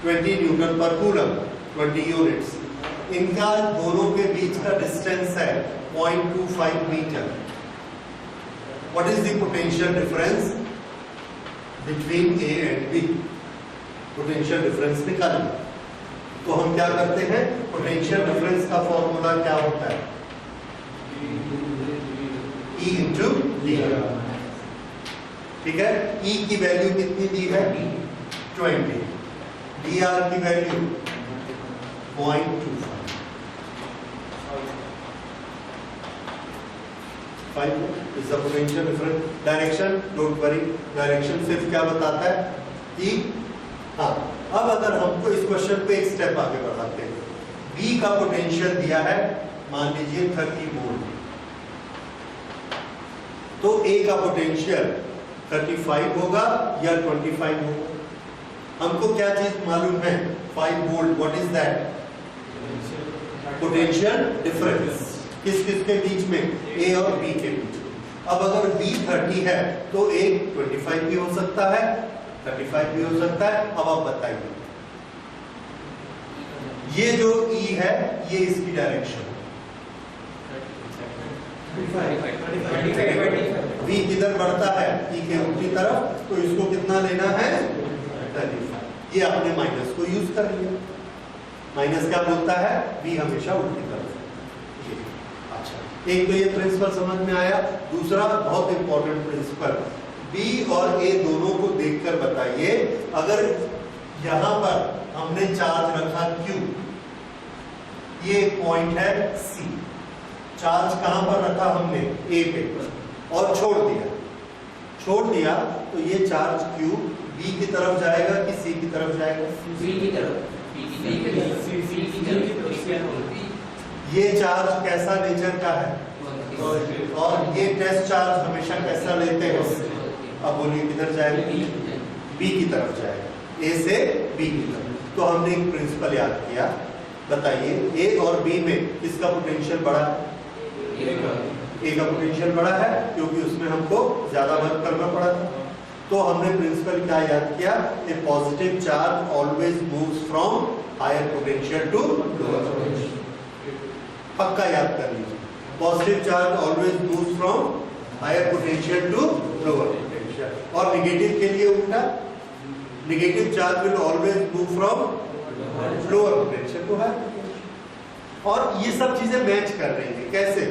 20 न्यूटन पर कूलम, 20 यूनिट्स। इनका दोनों के बीच का डिस्टेंस है 0.25 metre. What is the potential difference between a and b? Potential difference निकालना, तो हम क्या करते हैं, पोटेंशियल डिफरेंस का फॉर्मूला क्या होता है, E इंटू डी। ठीक है, E की वैल्यू कितनी दी है, 20, dr की value 0.25। Is the potential difference. Direction, don't worry, direction सिर्फ क्या बताता है कि, हाँ, अब अगर हमको इस क्वेश्चन पे एक स्टेप आगे बढ़ाते हैं, B का पोटेंशियल दिया है, मान लीजिए 30 वोल्ट, तो A का पोटेंशियल 35 होगा या 25 होगा। हमको क्या चीज मालूम है, 5 volt, what is that, potential difference, किस किस के बीच में, A और B के बीच में। अब अगर B 30 है तो A 25 भी हो सकता है, 35 भी हो सकता है। अब आप बताइए, ये जो E है, ये इसकी डायरेक्शन, V किधर बढ़ता है, E के ऊपरी तरफ, तो इसको कितना लेना है, 35। ये आपने माइनस को यूज कर लिया, माइनस क्या बोलता है, V हमेशा उल्टी तरफ। अच्छा, एक तो ये प्रिंसिपल समझ में आया। दूसरा बहुत इंपॉर्टेंट प्रिंसिपल, B और A दोनों को देखकर बताइए, अगर यहां पर हमने चार्ज रखा Q, ये पॉइंट है C, चार्ज कहां पर रखा हमने, A पे, और छोड़ दिया, तो ये चार्ज Q B की तरफ जाएगा कि C की तरफ जाएगा, B की तरफ। ये चार्ज कैसा नेचर का है, और ये टेस्ट चार्ज हमेशा कैसा लेते हैं, अब बोलिए किधर जाएगा, B की तरफ जाएगा, A से B की तरफ। तो हमने एक प्रिंसिपल याद किया, बताइए A और B में किसका पोटेंशियल बड़ा है, A का पोटेंशियल बड़ा है, क्योंकि उसमें हमको ज्यादा वर्क करना पड़ा था। तो हमने प्रिंसिपल क्या याद किया, a positive charge always moves from higher potential to lower potential. पक्का याद कर लीजिए, positive charge always moves from higher potential to lower potential. और नेगेटिव के लिए उल्टा, negative charge will always move from lower potential to higher potential. और ये सब चीजें मैच कर रही है, कैसे,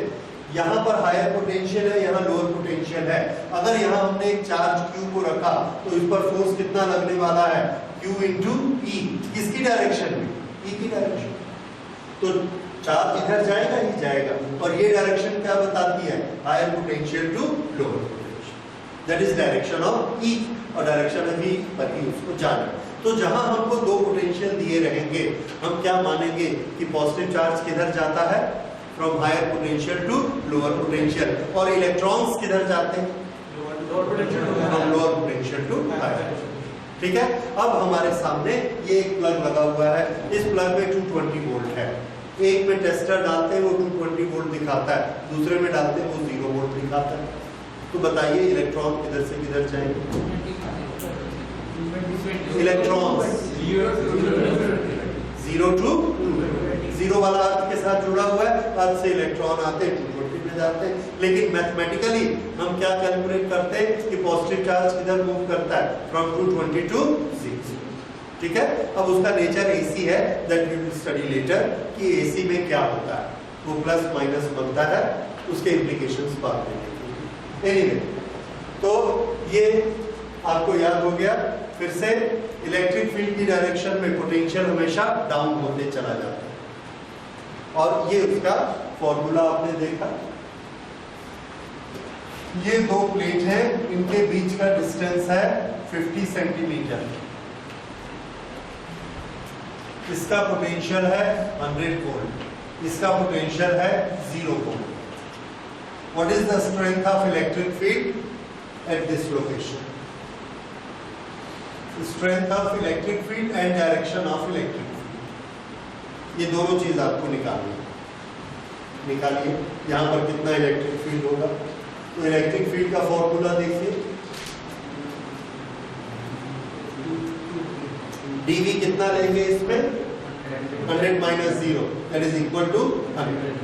यहाँ पर हायर पोटेंशियल है, यहाँ लोअर पोटेंशियल है। अगर यहाँ हमने एक चार्ज Q को रखा तो इस पर फोर्स कितना लगने वाला है, Q इंटू E, किसकी डायरेक्शन में, E की डायरेक्शन। तो चार्ज इधर जाएगा ही जाएगा, और ये डायरेक्शन क्या बताती है, higher potential to lower potential, that is direction of E। और डायरेक्शन अभी बाकी उसको जाना। तो जहां हमको दो पोटेंशियल दिए रहेंगे, हम क्या मानेंगे कि पॉजिटिव चार्ज किधर जाता है, from higher potential to lower potential, और इलेक्ट्रॉन्स किधर जाते हैं, from lower potential to higher. ठीक है, अब हमारे सामने ये एक प्लग लगा हुआ है, इस प्लग में 220 वोल्ट है, एक में टेस्टर डालते हैं वो 220 वोल्ट दिखाता है, दूसरे में डालते हैं वो 0 वोल्ट दिखाता है। तो बताइए इलेक्ट्रॉन किधर से किधर जाएंगे? इलेक्ट्रॉन 0 to 0 वाला अर्थ के साथ जुड़ा हुआ है, अर्थ से इलेक्ट्रॉन आते हैं 220 में जाते हैं। लेकिन मैथमेटिकली हम क्या कैलकुलेट करते हैं कि पॉजिटिव चार्ज किधर मूव करता है? From 220 to 0। ठीक है, अब उसका नेचर एसी है, that we will study later कि एसी में क्या होता है, वो प्लस माइनस बनता है, उसके इम्प्लीकेशंस बाद में देखेंगे। एनीवे, तो ये आपको याद हो गया। फिर से इलेक्ट्रिक फील्ड की डायरेक्शन में पोटेंशियल हमेशा डाउन होते चला जाता है, और ये उसका फॉर्मूला आपने देखा। ये दो प्लेट हैं, इनके बीच का डिस्टेंस है 50 सेंटीमीटर। इसका पोटेंशियल है 100 वोल्ट, इसका पोटेंशियल है 0 volt. What is the strength of electric field at this location? Strength of electric field and direction of electric field, ये दोनों चीज आपको निकालिए। यहां पर कितना इलेक्ट्रिक फील्ड होगा? तो इलेक्ट्रिक फील्ड का फॉर्मूला देखिए, dV कितना लेंगे इसमें? 100 minus 0 that is equal to 100।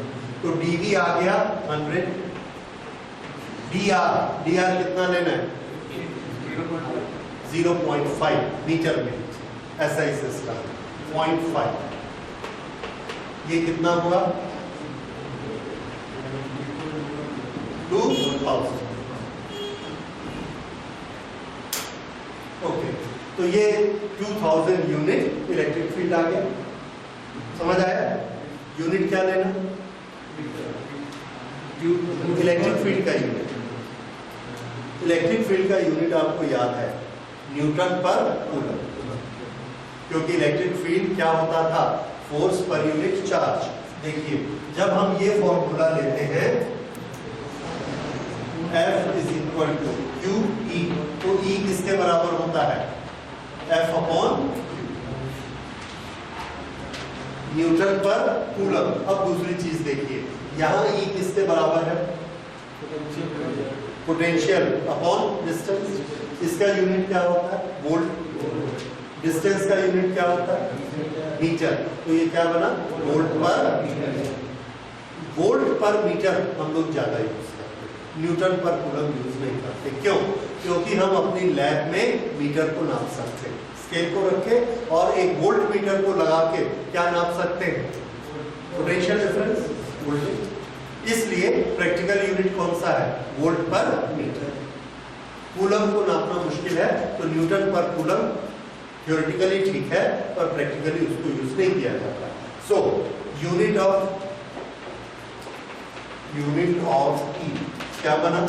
तो dV आ गया 100। dr कितना लेना है? 0.5 मीटर में, ऐसा ही सिस्टम 0.5। ये कितना हुआ? 2000। ओके, तो ये 2000 यूनिट इलेक्ट्रिक फील्ड आ गया। समझ आया? यूनिट क्या लेना? इलेक्ट्रिक फील्ड का यूनिट। इलेक्ट्रिक फील्ड का यूनिट आपको याद है, न्यूटन पर कूलम, क्योंकि इलेक्ट्रिक फील्ड क्या होता था? फोर्स पर यूनिट चार्ज। देखिए, जब हम ये फॉर्मूला लेते हैं F is equal to QE, तो E किसके बराबर होता है? F अपॉन न्यूटन पर कूलम। अब दूसरी चीज देखिए, यहाँ E किसके बराबर है? Potential upon distance. इसका यूनिट क्या होता है? वोल्ट। डिस्टेंस का यूनिट क्या होता है? मीटर। तो ये क्या बना? वोल्ट पर मीटर। वोल्ट पर मीटर हम लोग ज्यादा यूज करते हैं, न्यूटन पर कूलम यूज नहीं करते। क्यों? क्योंकि हम अपनी लैब में मीटर को नाप सकते हैं, स्केल को रखे और एक वोल्ट मीटर को लगा के क्या नाप सकते हैं? Potential difference, voltage. इसलिए प्रैक्टिकल यूनिट कौन सा है? वोल्ट पर मीटर। कूलम को नापना मुश्किल है, तो न्यूटन पर कूलम थ्योरेटिकली ठीक है, पर प्रैक्टिकली उसको यूज नहीं किया जाता। सो यूनिट ऑफ ई क्या बना?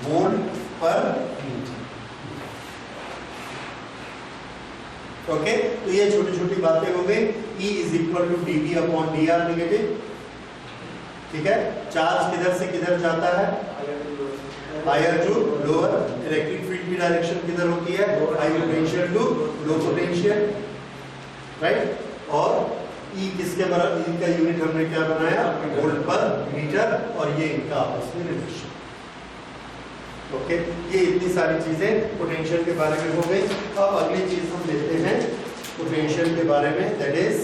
वोल्ट पर मीटर। ओके, तो ये छोटी छोटी बातें हो गई। E is equal to dV upon dr negative. ठीक है, चार्ज किधर से किधर जाता है? Higher to lower. Electric field की डायरेक्शन किधर होती है? High potential to low potential, right. और E किसके बराबर? इनका यूनिट हमने क्या बनाया? वोल्ट पर मीटर, और ये इनका आपस में रिलेशन। ओके, ये इतनी सारी चीजें पोटेंशियल के बारे में हो गई। अब अगली चीज हम लेते हैं पोटेंशियल के बारे में, that is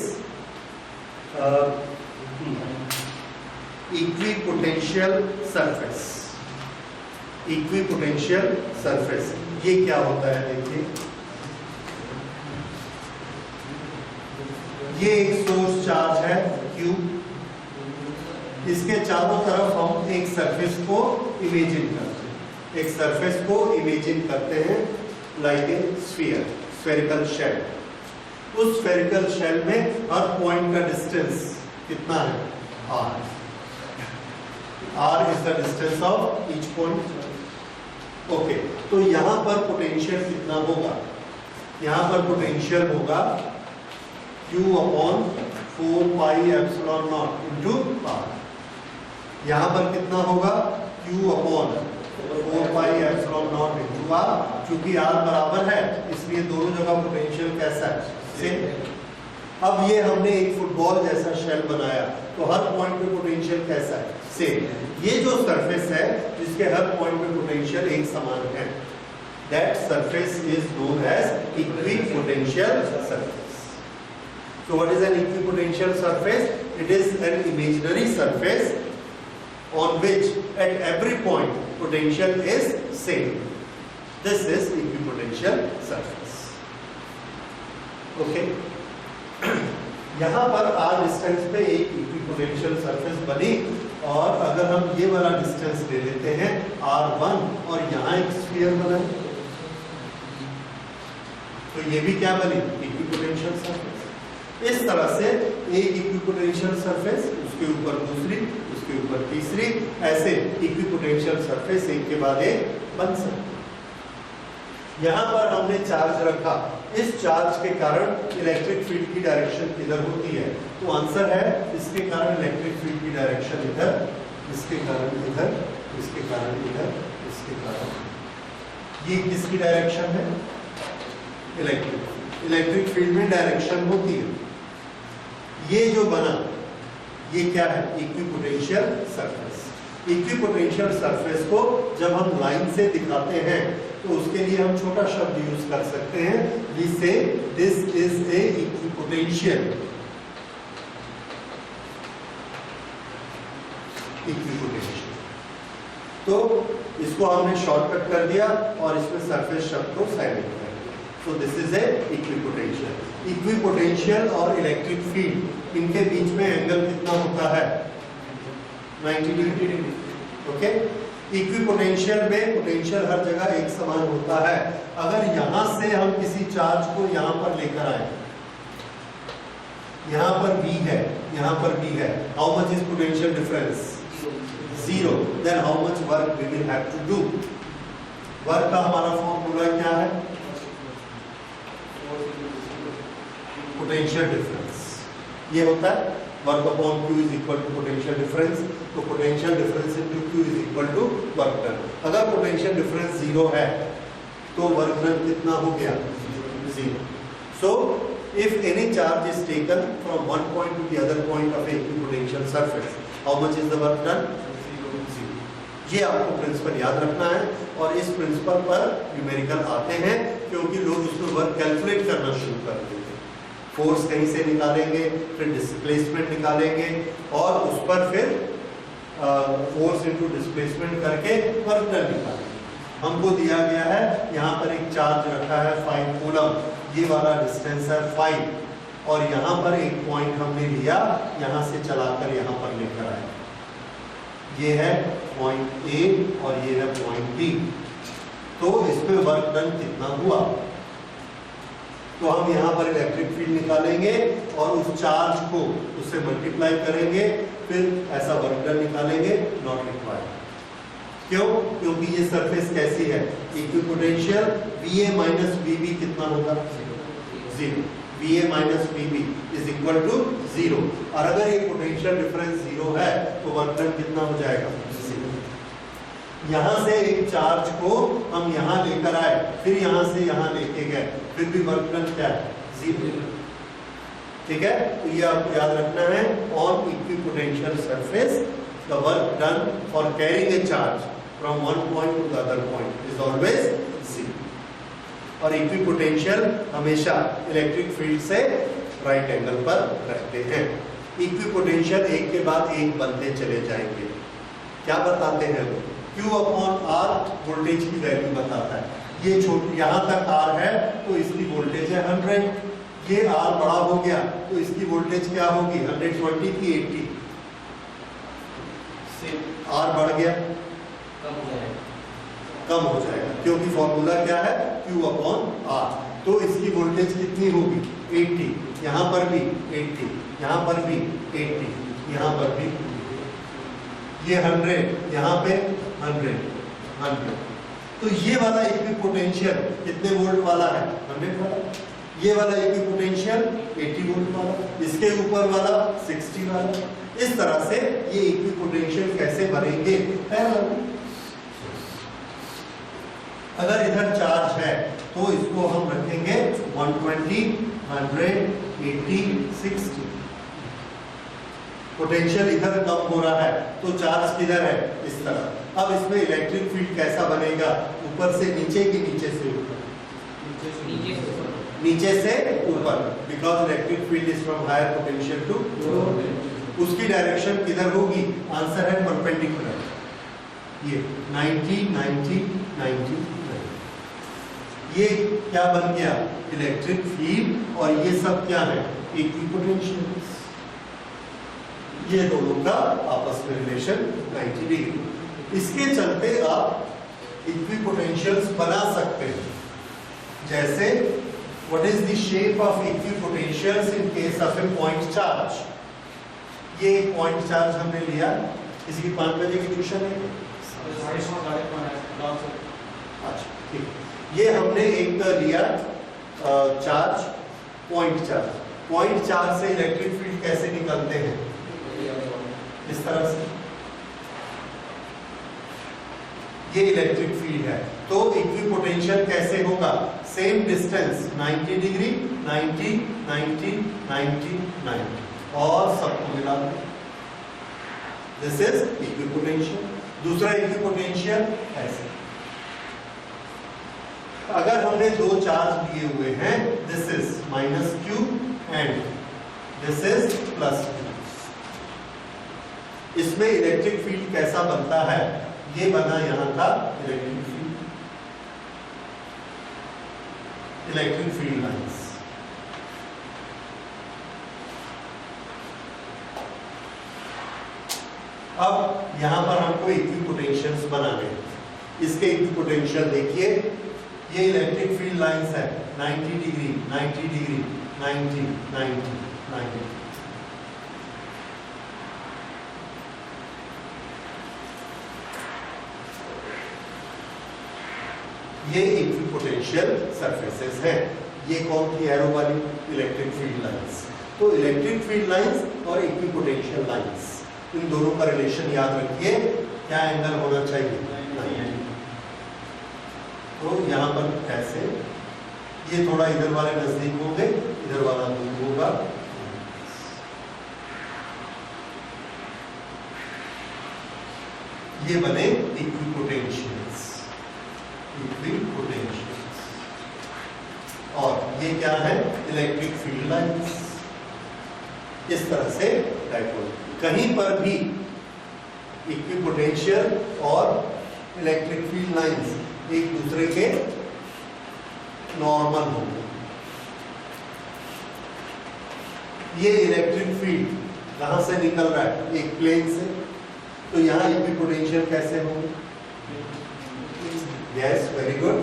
equipotential surface. Equipotential surface ये क्या होता है? देखिए, ये एक सोर्स चार्ज है Q, इसके चारों तरफ हम एक सरफेस को इमेजिन करते हैं। एक सरफेस को इमेजिन करते हैं like a sphere, spherical shell. उस स्फेरिकल शेल में हर पॉइंट का डिस्टेंस कितना है? R। R is the distance of each point. Okay, तो यहां पर पोटेंशियल कितना होगा? यहां पर पोटेंशियल होगा Q upon 4 pi epsilon not into R। यहां पर कितना होगा? Q upon 4 pi epsilon not into R। क्योंकि R बराबर है, इसलिए दोनों जगह पोटेंशियल कैसा है? सेम। अब ये हमने एक फुटबॉल जैसा शेल बनाया, तो हर पॉइंट पे पोटेंशियल कैसा है? सेम। ये जो सरफेस है जिसके हर पॉइंट पे पोटेंशियल एक समान है, that surface is known as equipotential surface. So what is an equipotential surface? It is an imaginary surface on which at every point potential is same. This is equipotential surface. Okay. यहाँ पर r डिस्टेंस पे एक इक्विपोटेंशियल सरफेस बनी, और अगर हम ये वाला डिस्टेंस ले लेते हैं r1 और यहाँ एक स्फीयर बना, तो ये भी क्या बनी? Equipotential surface. इस तरह से एक इक्विपोटेंशियल सरफेस, उसके ऊपर दूसरी, उसके ऊपर तीसरी, ऐसे इक्विपोटेंशियल सरफेस एक के बाद एक बन सकते। यहाँ पर हमने चार्ज रखा, इस चार्ज के कारण इलेक्ट्रिक फील्ड की डायरेक्शन किधर होती है? तो आंसर है इसके कारण इलेक्ट्रिक फील्ड की डायरेक्शन इधर, इसके कारण इधर, इसके कारण इधर, इसके कारण। ये किसकी डायरेक्शन है? इलेक्ट्रिक फील्ड में डायरेक्शन होती है। ये जो बना, ये क्या है? Equipotential surface. इक्विपोटेंशियल सरफेस को जब हम लाइन से दिखाते हैं तो उसके लिए हम छोटा शब्द यूज कर सकते हैं, वी से दिस इज ए इक्विपोटेंशियल। तो इसको हमने शॉर्टकट कर दिया और इसमें सरफेस शब्द को साइलेंट कर दिया। तो this is a equipotential. Equipotential और इलेक्ट्रिक फील्ड, इनके बीच में एंगल कितना होता है? 90 डिग्री। ओके। इक्विपोटेंशियल में पोटेंशियल हर जगह एक समान होता है। अगर यहां से हम किसी चार्ज को यहां पर लेकर आए, यहां पर V है, यहां पर B है, how much is potential difference? 0। Then how much work we will have to do? Work का हमारा फॉर्मूला क्या है? Potential difference. ये होता है work upon Q is equal to potential difference. तो potential difference into Q is equal to work done. अगर पोटेंशियल डिफरेंस 0 है तो वर्क डन कितना हो गया? 0। So if any charge is taken from one point to the other point of A equipotential surface, how much is the work done? 0। ये आपको प्रिंसिपल याद रखना है, और इस प्रिंसिपल पर न्यूमेरिकल आते हैं क्योंकि लोग उसमें वर्क कैलकुलेट करना शुरू कर देते हैं। फोर्स कहीं से निकालेंगे, फिर डिस्प्लेसमेंट निकालेंगे, और उस पर फिर फोर्स इनटू डिस्प्लेसमेंट करके वर्क डन निकालेंगे। हमको दिया गया है यहाँ पर एक चार्ज रखा है 5 कूलम, ये वाला डिस्टेंस है 5, और यहाँ पर एक पॉइंट हमने लिया, यहाँ से चलाकर यहाँ पर लेकर आए। ये है पॉइंट A और ये है पॉइंट B। तो इसमें वर्क डन कितना हुआ? तो हम यहाँ पर इलेक्ट्रिक फील्ड निकालेंगे और उस चार्ज को उससे मल्टीप्लाई करेंगे, फिर ऐसा वर्क डन निकालेंगे। Not required. क्यों? क्योंकि ये सरफेस कैसी है? इक्विपोटेंशियल। VA माइनस VB कितना होगा? 0। VA minus VB is equal to 0। और अगर ये पोटेंशियल डिफरेंस 0 है तो वर्क डन कितना हो जाएगा? 0। यहाँ से एक चार्ज को हम यहाँ लेकर आए, फिर यहाँ से यहाँ लेके गए, फिर भी वर्क डन क्या है? 0। ठीक है। तो ये आपको याद रखना है, on equipotential surface the work done for carrying A charge from one point to the other point is always 0। और इक्विपोटेंशियल हमेशा इलेक्ट्रिक फील्ड से राइट एंगल पर रखते हैं। इक्विपोटेंशियल एक के बाद एक बनते चले जाएंगे। क्या बताते हैं वो? Q अपॉन R वोल्टेज की वैल्यू बताता है। ये छोटी, यहाँ तक R है तो इसकी वोल्टेज है 100। ये R बड़ा हो गया तो इसकी वोल्टेज क्या होगी? 120 की 80। R बढ़ गया, कम हो जाएगा, क्योंकि फॉर्मूला क्या है? Q upon R। तो इसकी वोल्टेज कितनी होगी? 80। यहाँ पर भी 80, यहाँ पर भी 80, यहाँ पर भी ये 100, यहाँ पे 100। तो ये वाला इक्विपोटेंशियल कितने वोल्ट वाला है? 100 वाला। ये वाला इक्विपोटेंशियल 80 वोल्ट वाला, इसके ऊपर वाला 60 वाला। इस तरह से ये इक्विपोटेंशियल कैसे बनेंगे? अगर इधर चार्ज है तो इसको हम रखेंगे 120, 100, 80 60। पोटेंशियल इधर कम हो रहा है तो चार्ज किधर है, इस तरह। अब इसमें इलेक्ट्रिक फील्ड कैसा बनेगा, ऊपर से नीचे की नीचे से ऊपर, नीचे से ऊपर, because electric field is from higher potential to. उसकी डायरेक्शन किधर होगी, आंसर है परपेंडिकुलर। ये 90 90 90 90। ये क्या बन गया, इलेक्ट्रिक फील्ड, और ये सब क्या है, इक्विपोटेंशियल। ये दोनों का आपस में रिलेशन 90 डिग्री। इसके चलते आप इक्विपोटेंशियल्स बना सकते हैं। जैसे what is the shape of equipotentials in case of a point charge. ये एक पॉइंट चार्ज हमने लिया, इसकी 5 बजे की ट्यूशन है। अच्छा ठीक, ये हमने एक लिया charge, point charge. Point charge से इलेक्ट्रिक फील्ड कैसे निकलते हैं, इस तरह से। ये इलेक्ट्रिक फील्ड है, तो इक्विपोटेंशियल कैसे होगा, सेम डिस्टेंस 90 डिग्री 90 90 90 90 और सबको मिला, दिस इज इक्विपोटेंशियल। दूसरा इक्विपोटेंशियल ऐसे, अगर हमने दो चार्ज लिए हुए हैं, this is -q and this is +q। इसमें इलेक्ट्रिक फील्ड कैसा बनता है, ये बना यहां का electric field, electric field lines. अब यहां पर हमको इक्विपोटेंशियल्स बनाने हैं। इसके इक्विपोटेंशियल देखिए, ये इलेक्ट्रिक फील्ड लाइंस है 90 डिग्री 90 डिग्री 90 90 90। ये इक्विपोटेंशियल सरफेसेस हैं। ये कौन थी, एरो वाली, इलेक्ट्रिक फील्ड लाइंस। तो इलेक्ट्रिक फील्ड लाइंस और इक्विपोटेंशियल लाइंस, इन दोनों का रिलेशन याद रखिए, क्या एंगल होना चाहिए, 90। तो यहां पर कैसे, ये थोड़ा इधर वाले नजदीक होंगे, इधर वाला दूर होगा। ये बने इक्विपोटेंशियल्स, इक्विपोटेंशियल्स। और ये क्या है, इलेक्ट्रिक फील्ड लाइंस। इस तरह से डायपोल, कहीं पर भी इक्विपोटेंशियल और इलेक्ट्रिक फील्ड लाइंस एक दूसरे के नॉर्मल होंगे। ये इलेक्ट्रिक फील्ड कहां से निकल रहा है, एक प्लेन से, तो यहां इक्विपोटेंशियल कैसे होंगे, यस वेरी गुड।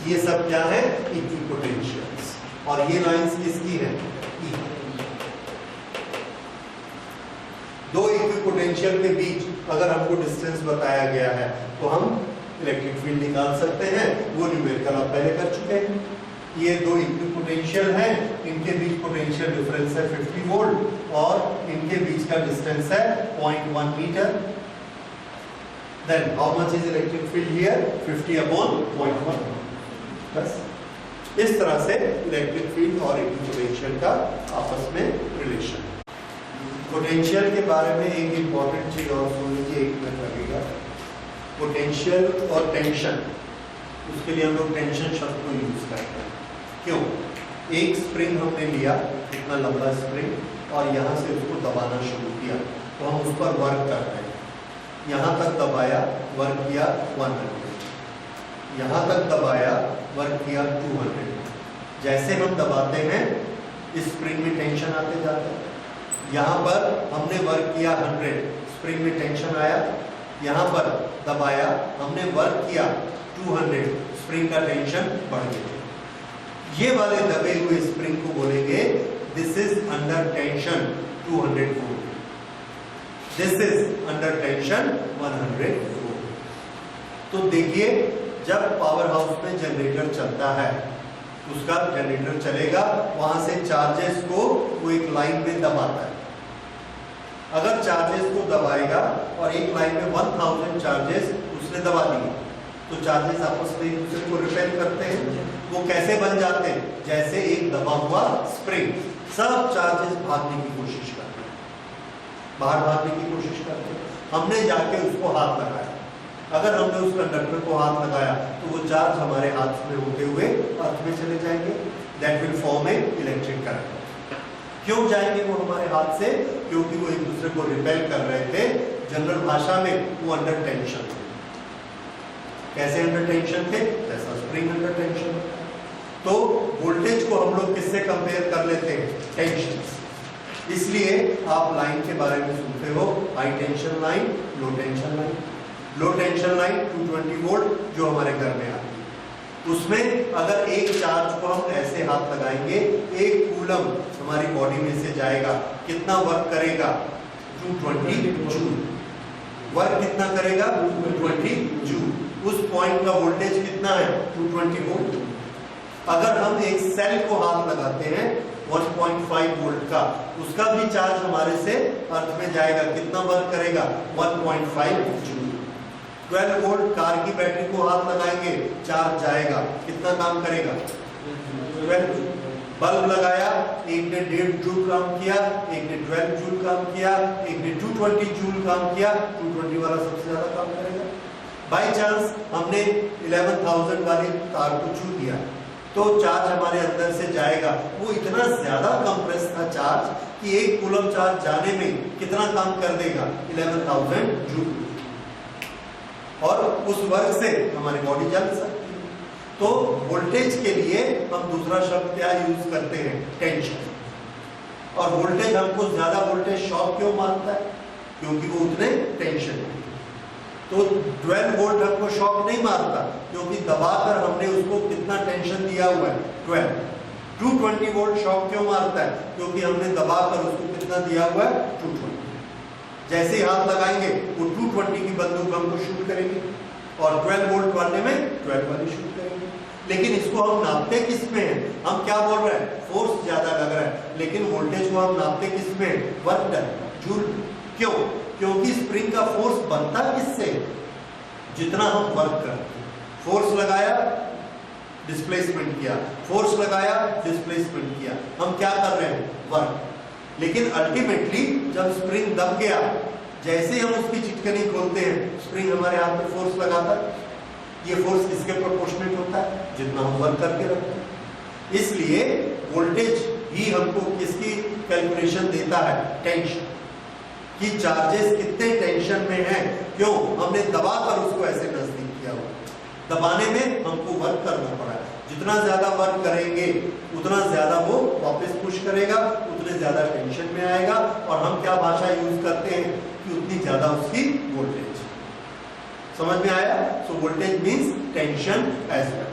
ये सब क्या है, इक्विपोटेंशियल्स। और ये लाइंस किसकी है, E। दो इक्विपोटेंशियल के बीच अगर हमको डिस्टेंस बताया गया है तो हम इलेक्ट्रिक फील्ड निकाल सकते हैं, वो न्यूमेरिकल आप पहले कर चुके हैं। ये दो इक्विपोटेंशियल हैं, इनके बीच पोटेंशियल डिफरेंस है 50 वोल्ट और इनके बीच का डिस्टेंस है 0.1 metre. Then how much is electric field here, 50/0.1। बस इस तरह से इलेक्ट्रिक फील्ड और इक्विपोटेंशियल का आपस में रिलेशन। पोटेंशियल के बारे में एक इंपॉर्टेंट चीज और सुन लीजिए, 1 मिनट लगेगा। पोटेंशियल और टेंशन, उसके लिए हम लोग टेंशन शब्द को यूज करते हैं। क्यों, एक स्प्रिंग हमने लिया, इतना लंबा स्प्रिंग, और यहाँ से उसको दबाना शुरू किया, तो हम उस पर वर्क करते हैं। यहाँ तक दबाया, वर्क किया 100, यहाँ तक दबाया, वर्क किया 200। जैसे हम दबाते हैं इस स्प्रिंग में टेंशन आते जाते हैं। यहाँ पर हमने वर्क किया 100, स्प्रिंग में टेंशन आया, यहाँ पर दबाया, हमने वर्क किया 200, स्प्रिंग का टेंशन बढ़ गया। ये वाले दबे हुए स्प्रिंग को बोलेंगे this is under tension 200 volt, this is under tension 100 volt. तो देखिए, जब पावर हाउस में जनरेटर चलता है, उसका जनरेटर चलेगा, वहां से चार्जेस को वो एक लाइन में दबाता है। अगर चार्जेस को दबाएगा और एक लाइन में 1000 चार्जेस उसने दबा दिए, तो तो चार्जेस आपस में एक दूसरे को रिपेल करते हैं। वो कैसे बन जाते हैं? जैसे एक दबा हुआ स्प्रिंग, सब चार्जेस भागने की कोशिश करते हैं, बाहर भागने की कोशिश करते हैं। हमने जाके उसको हाथ लगाया, अगर हमने उस कंडक्टर को हाथ लगाया तो वो चार्ज हमारे हाथ में होते हुए अर्थ में चले जाएंगे, that will form A electric current. क्यों जाएंगे वो हमारे हाथ से? क्योंकि वो एक दूसरे को रिपेल कर रहे थे। जनरल भाषा में वो अंडर टेंशन थे। कैसे अंडर टेंशन थे? जैसा स्प्रिंग अंडर टेंशन। तो वोल्टेज को हम लोग किससे कंपेयर कर लेते हैं? टेंशन। इसलिए आप लाइन के बारे में सुनते हो, हाई टेंशन लाइन, लो टेंशन लाइन। लो टेंशन लाइन 220 वोल्ट जो हमारे घर में आती है, उसमें अगर एक चार्ज को हम ऐसे हाथ लगाएंगे, एक कूलम हमारी बॉडी में से जाएगा, कितना वर्क करेगा? 220 जूल। वर्क कितना करेगा? 220 जूल। उस पॉइंट का वोल्टेज कितना है? 220 वोल्ट। अगर हम एक सेल को हाथ लगाते हैं 1.5 वोल्ट का, उसका भी चार्ज हमारे से अर्थ में जाएगा, कितना वर्क करेगा? 1.5 जूल। 12 वोल्ट कार की बैटरी को हाथ लगाएंगे, चार्ज जाएगा, कितना काम करेगा? 12। बल्ब लगाया, एक ने 1.5 जूल काम किया, एक ने 12 जूल काम किया, एक ने 220 जूल काम किया, 220 वाला सबसे ज्यादा काम करेगा। बाई चांस हमने 11,000 वाली तार को छू दिया तो चार्ज हमारे अंदर से जाएगा, वो इतना ज्यादा कंप्रेस था चार्ज कि एक कूलम चार्ज जाने में कितना काम कर देगा? 11,000 जूल। और उस वर्क से हमारी बॉडी जल सकती है। तो वोल्टेज के लिए हम दूसरा शब्द क्या यूज करते हैं? टेंशन। और वोल्टेज हमको ज्यादा वोल्टेज शॉक क्यों मारता है? क्योंकि वो उतने टेंशन है। तो 12 वोल्ट हमको शॉक नहीं मारता क्योंकि दबाकर हमने उसको कितना टेंशन दिया हुआ है? 12। 220 वोल्ट शॉक क्यों मारता है? क्योंकि हमने दबाकर उसको कितना दिया हुआ है? 220। जैसे ही हाथ लगाएंगे वो 220 की बंदूक हमको शूट करेगी और 12 वोल्ट वाले में 12 वाली शूट करेगी। लेकिन इसको हम नापते किस में है? हम क्या बोल रहे हैं? फोर्स ज्यादा लग रहा है, लेकिन वोल्टेज को हम नापते किस में? Work done, joule. क्यों? क्योंकि स्प्रिंग का फोर्स बनता किससे? जितना हम वर्क करते हैं। फोर्स लगाया, डिस्प्लेसमेंट किया, फोर्स लगाया, डिस्प्लेसमेंट किया, हम क्या कर रहे हैं? वर्क। लेकिन अल्टीमेटली जब स्प्रिंग दब गया, जैसे हम उसकी चिटकनी खोलते हैं, स्प्रिंग हमारे हाथ में फोर्स लगाता है। ये फोर्स किसके प्रोपोर्शनेट होता है? जितना हम वर्क करके रखते हैं। इसलिए वोल्टेज ही हमको किसकी कैलकुलेशन देता है? टेंशन कि चार्जेस कितने टेंशन में हैं। क्यों? हमने दबाकर उसको ऐसे नजदीक किया हुआ। दबाने में हमको वर्क करना पड़ा है। जितना ज्यादा वर्क करेंगे उतना ज्यादा वो वापस पुश करेगा, उतने ज्यादा टेंशन में आएगा। और हम क्या भाषा यूज करते हैं कि उतनी ज्यादा उसकी वोल्टेज। समझ में आया? So voltage means tension as well.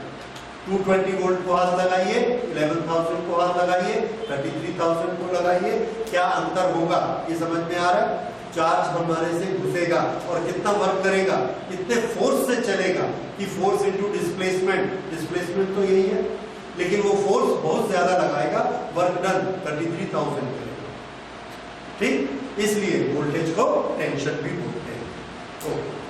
220 volt को हाथ लगाइए, 11,000 को हाथ लगाइए, 33,000 को लगाइए, क्या अंतर होगा? ये समझ में आ रहा है? चार्ज हमारे से घुसेगा और कितना वर्क करेगा? कितने फोर्स से चलेगा? कि फोर्स इनटू डिस्प्लेसमेंट। डिस्प्लेसमेंट तो यही है, लेकिन वो फोर्स बहुत ज्यादा लगाएगा, वर्क डन 33,000 करेगा। ठीक, इसलिए वोल्टेज को टेंशन भी बोलते हैं। तो